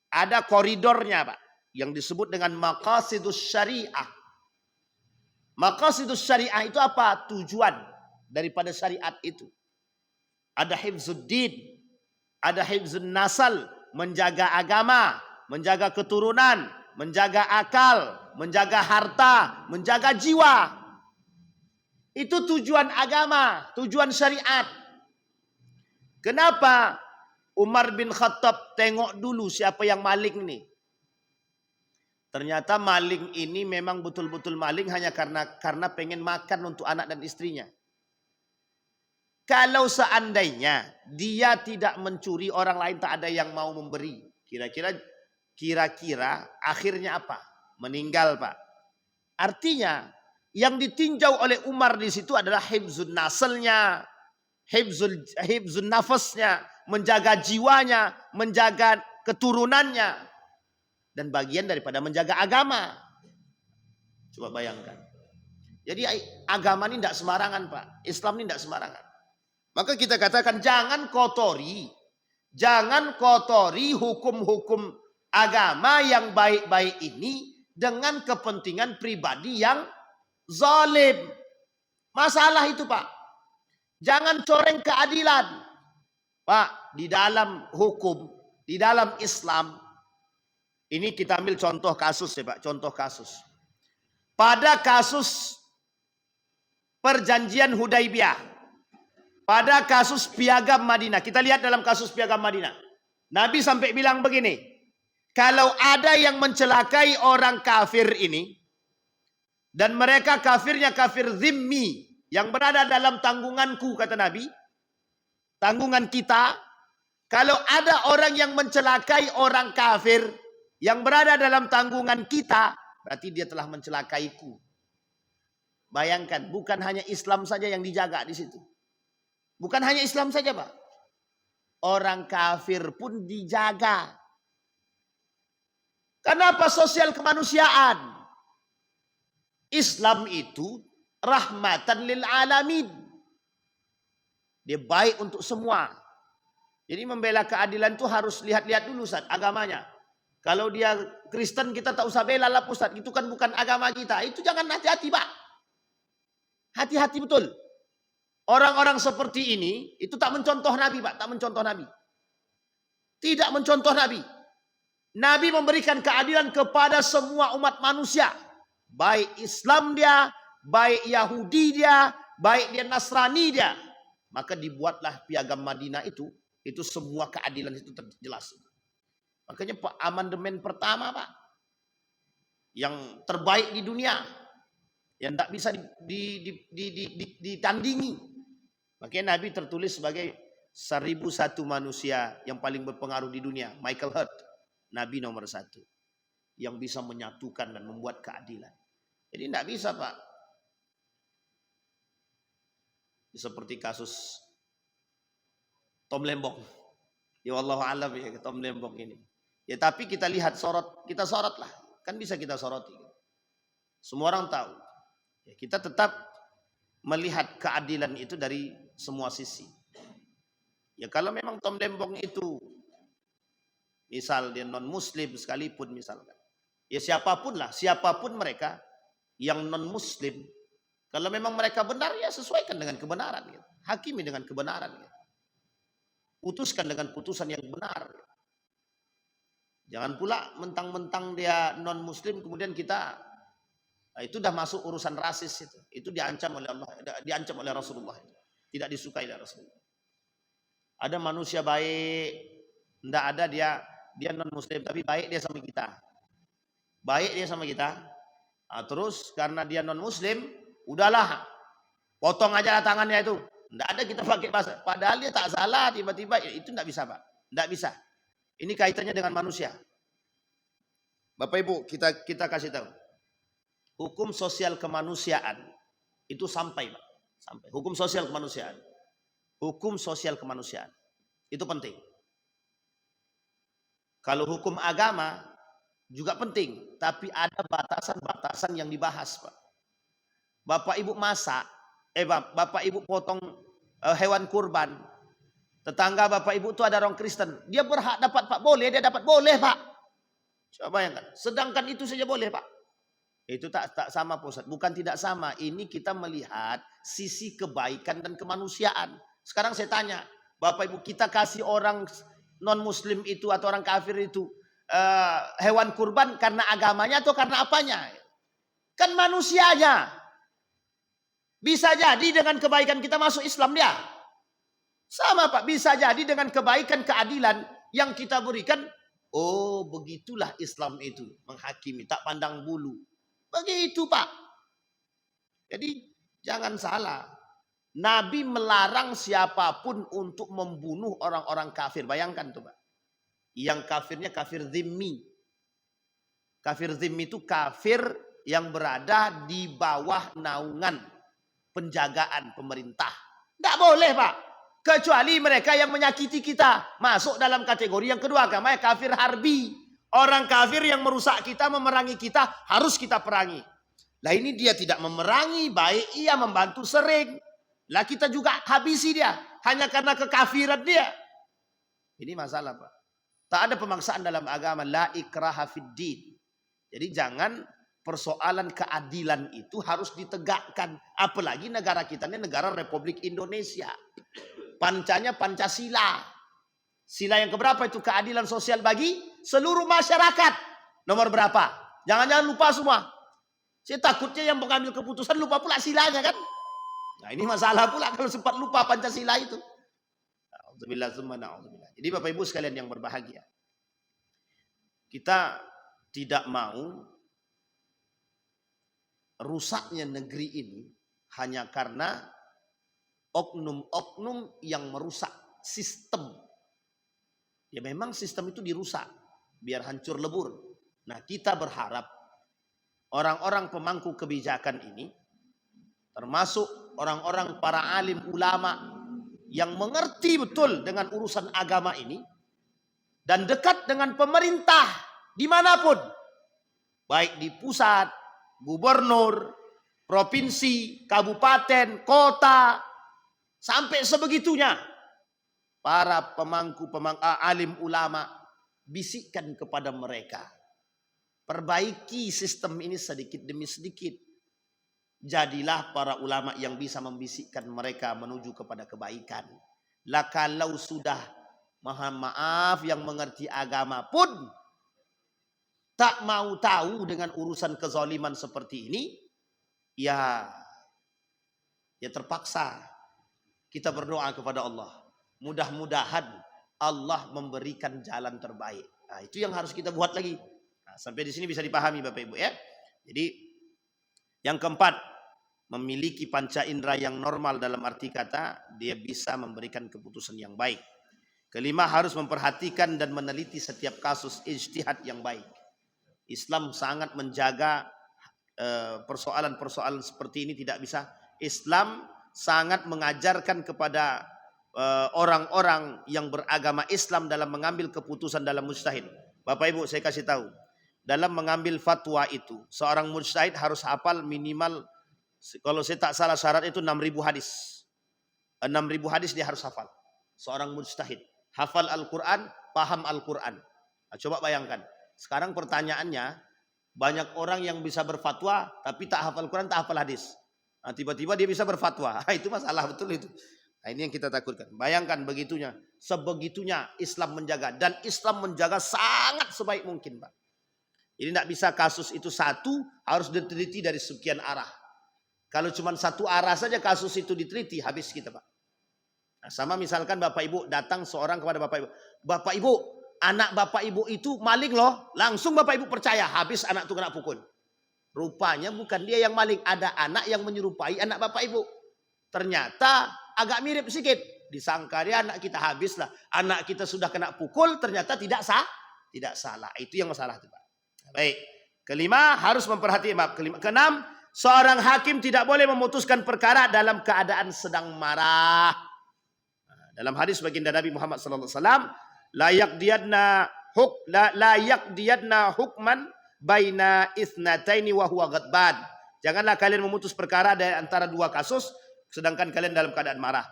ada koridornya Pak, yang disebut dengan maqasidus syariah. Maqasidus syariah itu apa? Tujuan daripada syariat itu. Ada hifzuddin, ada hifzun nasal, menjaga agama, menjaga keturunan, menjaga akal, menjaga harta, menjaga jiwa. Itu tujuan agama, tujuan syariat. Kenapa Umar bin Khattab tengok dulu siapa yang maling nih? Ternyata maling ini memang betul-betul maling hanya karena pengen makan untuk anak dan istrinya. Kalau seandainya dia tidak mencuri, orang lain tak ada yang mau memberi, kira-kira akhirnya apa? Meninggal Pak. Artinya yang ditinjau oleh Umar di situ adalah hifzun nasalnya, hifzun nafasnya, menjaga jiwanya, menjaga keturunannya, dan bagian daripada menjaga agama. Coba bayangkan. Jadi agama ini tidak sembarangan, Pak. Islam ini tidak sembarangan. Maka kita katakan jangan kotori hukum-hukum agama yang baik-baik ini dengan kepentingan pribadi yang zalim. Masalah itu, Pak. Jangan coreng keadilan. Pak, di dalam hukum, di dalam Islam, ini kita ambil contoh kasus ya Pak, contoh kasus. Pada kasus perjanjian Hudaibiyah, pada kasus piagam Madinah, kita lihat dalam kasus piagam Madinah, Nabi sampai bilang begini, kalau ada yang mencelakai orang kafir ini, dan mereka kafirnya kafir zimmi, yang berada dalam tanggunganku, kata Nabi, tanggungan kita, kalau ada orang yang mencelakai orang kafir, yang berada dalam tanggungan kita, berarti dia telah mencelakaiku. Bayangkan, bukan hanya Islam saja yang dijaga di situ. Bukan hanya Islam saja, Pak. Orang kafir pun dijaga. Kenapa? Sosial kemanusiaan. Islam itu rahmatan lil alamin. Dia baik untuk semua. Jadi membela keadilan itu harus lihat-lihat dulu Ustaz, agamanya. Kalau dia Kristen kita tak usah bela lah Ustaz. Itu kan bukan agama kita. Itu jangan hati-hati, Pak. Hati-hati betul. Orang-orang seperti ini itu tak mencontoh Nabi, Pak, tak mencontoh Nabi. Tidak mencontoh Nabi. Nabi memberikan keadilan kepada semua umat manusia. Baik Islam dia, baik Yahudi dia, baik dia Nasrani dia. Maka dibuatlah piagam Madinah itu semua keadilan itu terjelas. Makanya Pak, amandemen pertama Pak, yang terbaik di dunia, yang tak bisa ditandingi. Makanya Nabi tertulis sebagai 1001 manusia yang paling berpengaruh di dunia. Michael Hurt, Nabi nomor 1. Yang bisa menyatukan dan membuat keadilan. Jadi tidak bisa Pak. Seperti kasus Tom Lembong. Ya Allah alam ya Tom Lembong ini. Ya tapi kita lihat kita sorot lah. Kan bisa kita soroti. Semua orang tahu. Ya, kita tetap melihat keadilan itu dari semua sisi. Ya kalau memang Tom Lembong itu misal dia non muslim sekalipun misalkan. Ya siapapun lah, siapapun mereka yang non muslim, kalau memang mereka benar ya sesuaikan dengan kebenaran gitu. Hakimi dengan kebenaran gitu. Putuskan dengan putusan yang benar. Jangan pula mentang-mentang dia non muslim kemudian kita itu dah masuk urusan rasis itu. Itu diancam oleh Allah, diancam oleh Rasulullah. Tidak disukai oleh Rasulullah. Ada manusia baik, tidak ada dia non muslim tapi baik dia sama kita. Baik dia sama kita. Nah, terus karena dia non muslim, udahlah potong aja tangannya itu. Tidak ada kita pakai bahasa. Padahal dia tak salah tiba-tiba itu tidak bisa Pak. Tidak bisa. Ini kaitannya dengan manusia. Bapak Ibu kita kasih tahu. Hukum sosial kemanusiaan itu sampai Pak. Sampai. Hukum sosial kemanusiaan. Hukum sosial kemanusiaan. Itu penting. Kalau hukum agama juga penting. Tapi ada batasan-batasan yang dibahas Pak. Bapak Ibu masak. Bapak Ibu potong hewan kurban. Tetangga Bapak Ibu itu ada orang Kristen. Dia berhak dapat Pak. Boleh. Dia dapat boleh Pak. Coba bayangkan. Sedangkan itu saja boleh Pak. Itu tak sama Pak Ustaz. Bukan tidak sama. Ini kita melihat sisi kebaikan dan kemanusiaan. Sekarang saya tanya, Bapak Ibu kita kasih orang non muslim itu atau orang kafir itu hewan kurban karena agamanya atau karena apanya? Kan manusianya. Bisa jadi dengan kebaikan kita masuk Islam dia. Sama Pak, bisa jadi dengan kebaikan keadilan yang kita berikan. Oh begitulah Islam itu. Menghakimi, tak pandang bulu. Begitu Pak. Jadi jangan salah. Nabi melarang siapapun untuk membunuh orang-orang kafir. Bayangkan tuh Pak. Yang kafirnya kafir zimmi. Kafir zimmi itu kafir yang berada di bawah naungan penjagaan pemerintah. Tidak boleh Pak. Kecuali mereka yang menyakiti kita. Masuk dalam kategori yang kedua, agama kafir harbi. Orang kafir yang merusak kita, memerangi kita, harus kita perangi. Lah ini dia tidak memerangi, baik ia membantu sering. Lah kita juga habisi dia. Hanya karena kekafiran dia. Ini masalah, Pak. Tak ada pemaksaan dalam agama. La ikraha fid din. Jadi jangan persoalan keadilan itu harus ditegakkan. Apalagi negara kita ini negara Republik Indonesia. Pancanya Pancasila. Sila yang keberapa itu? Keadilan sosial bagi seluruh masyarakat. Nomor berapa? Jangan-jangan lupa semua. Saya takutnya yang mengambil keputusan lupa pula silanya kan. Nah ini masalah pula kalau sempat lupa Pancasila itu. Jadi Bapak Ibu sekalian yang berbahagia. Kita tidak mau rusaknya negeri ini hanya karena oknum-oknum yang merusak sistem. Ya memang sistem itu dirusak biar hancur lebur. Nah kita berharap orang-orang pemangku kebijakan ini, termasuk orang-orang para alim ulama yang mengerti betul dengan urusan agama ini dan dekat dengan pemerintah dimanapun, baik di pusat, gubernur, provinsi, kabupaten, kota, sampai sebegitunya para pemangku alim ulama bisikkan kepada mereka, perbaiki sistem ini sedikit demi sedikit. Jadilah para ulama yang bisa membisikkan mereka menuju kepada kebaikan. Lah kalau sudah maaf yang mengerti agama pun tak mau tahu dengan urusan kezaliman seperti ini, ya terpaksa kita berdoa kepada Allah. Mudah-mudahan Allah memberikan jalan terbaik. Nah, itu yang harus kita buat lagi. Nah, sampai di sini bisa dipahami Bapak Ibu ya. Jadi yang keempat, memiliki panca indera yang normal dalam arti kata dia bisa memberikan keputusan yang baik. Kelima, harus memperhatikan dan meneliti setiap kasus ijtihad yang baik. Islam sangat menjaga persoalan-persoalan seperti ini tidak bisa. Islam sangat mengajarkan kepada orang-orang yang beragama Islam dalam mengambil keputusan dalam mujtahid. Bapak Ibu saya kasih tahu, dalam mengambil fatwa itu seorang mujtahid harus hafal minimal, kalau saya tak salah syarat itu 6.000 hadis. 6.000 hadis dia harus hafal. Seorang mujtahid hafal Al-Quran, paham Al-Quran. Nah, coba bayangkan. Sekarang pertanyaannya, banyak orang yang bisa berfatwa tapi tak hafal Quran, tak hafal hadis. Nah, tiba-tiba dia bisa berfatwa. Itu masalah betul itu. Nah, ini yang kita takutkan. Bayangkan begitunya, sebegitunya Islam menjaga, dan Islam menjaga sangat sebaik mungkin, Pak. Jadi tidak bisa kasus itu satu harus diteliti dari sekian arah. Kalau cuma satu arah saja kasus itu diteliti, habis kita, Pak. Nah, sama misalkan Bapak Ibu datang seorang kepada Bapak Ibu, Bapak Ibu, anak Bapak Ibu itu maling loh. Langsung Bapak Ibu percaya, habis anak itu kena pukul. Rupanya bukan dia yang maling, ada anak yang menyerupai anak Bapak Ibu. Ternyata agak mirip sedikit, disangka dia anak kita, habislah. Anak kita sudah kena pukul, ternyata tidak salah. Itu yang masalah itu, Pak. Baik. Kelima, harus memperhatikan. Keenam, seorang hakim tidak boleh memutuskan perkara dalam keadaan sedang marah. Dalam hadis baginda Nabi Muhammad SAW, layak diyadna hukman baina ithnataini wa huwa ghadban. Janganlah kalian memutus perkara dari antara dua kasus sedangkan kalian dalam keadaan marah.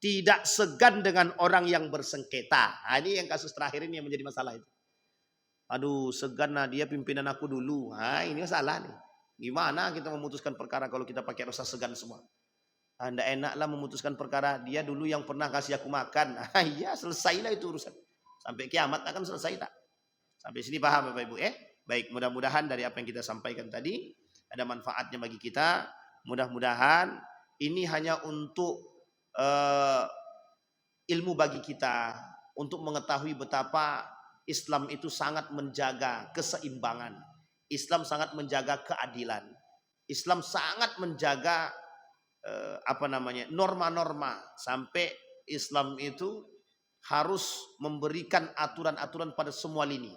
Tidak segan dengan orang yang bersengketa. Nah, ini yang kasus terakhir ini yang menjadi masalah itu. Aduh, segan nah dia pimpinan aku dulu. Nah, ini masalah nih. Gimana kita memutuskan perkara kalau kita pakai rasa segan semua? Anda enaklah memutuskan perkara, dia dulu yang pernah kasih aku makan. Iya, selesailah itu urusan. Sampai kiamat akan selesai tak? Sampai sini paham Bapak Ibu Baik, mudah-mudahan dari apa yang kita sampaikan tadi ada manfaatnya bagi kita. Mudah-mudahan ini hanya untuk ilmu bagi kita, untuk mengetahui betapa Islam itu sangat menjaga keseimbangan. Islam sangat menjaga keadilan. Islam sangat menjaga norma-norma, sampai Islam itu harus memberikan aturan-aturan pada semua lini.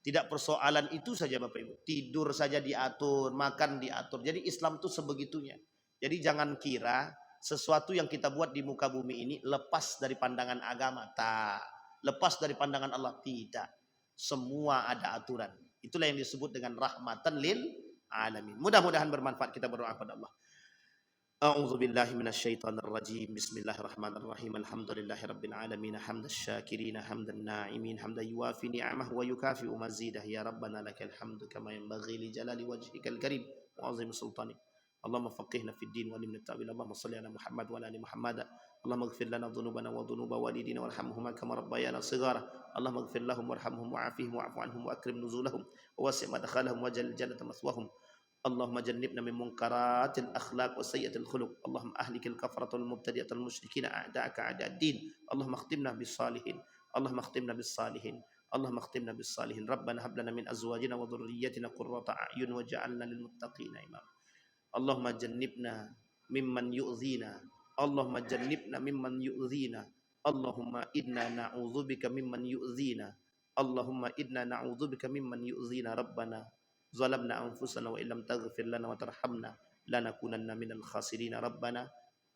Tidak persoalan itu saja Bapak Ibu, tidur saja diatur, makan diatur. Jadi Islam itu sebegitunya. Jadi jangan kira sesuatu yang kita buat di muka bumi ini lepas dari pandangan agama, tak. Lepas dari pandangan Allah, tidak. Semua ada aturan. Itulah yang disebut dengan rahmatan lil alamin. Mudah-mudahan bermanfaat. Kita berdoa kepada Allah. أعوذ بالله من الشيطان الرجيم بسم الله الرحمن الرحيم الحمد لله رب العالمين حمد الشاكرين حمد الناعمين حمدا يوافي نعمه ويكافئ مزيده يا ربنا لك الحمد كما ينبغي لجلال وجهك الكريم وعظيم سلطانك اللهم فقهنا في الدين وعلمنا التأويل اللهم صل على محمد وعلى آل محمد اللهم اغفر لنا ذنوبنا وذنوب والدينا وارحمهما كما ربيانا صغارا اللهم اغفر لهم وارحمهم وعافهم واعف عنهم واكرم نزولهم ووسع مدخلهم واجعل الجنة مثواهم اللهم جنبنا من منكرات الأخلاق وسيئة الخلق اللهم أهلك الكفرة والمبتدئة المشركين أعداءك أعداء الدين اللهم اختمنا بالصالحين اللهم اختمنا بالصالحين اللهم اختمنا بالصالحين ربنا هب لنا من أزواجنا وذريتنا قرة أعين واجعلنا للمتقين إماما اللهم جنبنا ممن يؤذينا اللهم جنبنا ممن يؤذينا اللهم إنا نعوذ بك ممن يؤذينا اللهم إنا نعوذ بك ممن يؤذينا ربنا ظلمنا أنفسنا وإن لم تغفر لنا وترحمنا لنكونن من الخاسرين ربنا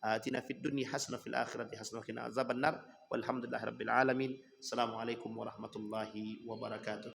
آتنا في الدنيا حسنة في الآخرة حسنة وقنا عذاب النار والحمد لله رب العالمين السلام عليكم ورحمة الله وبركاته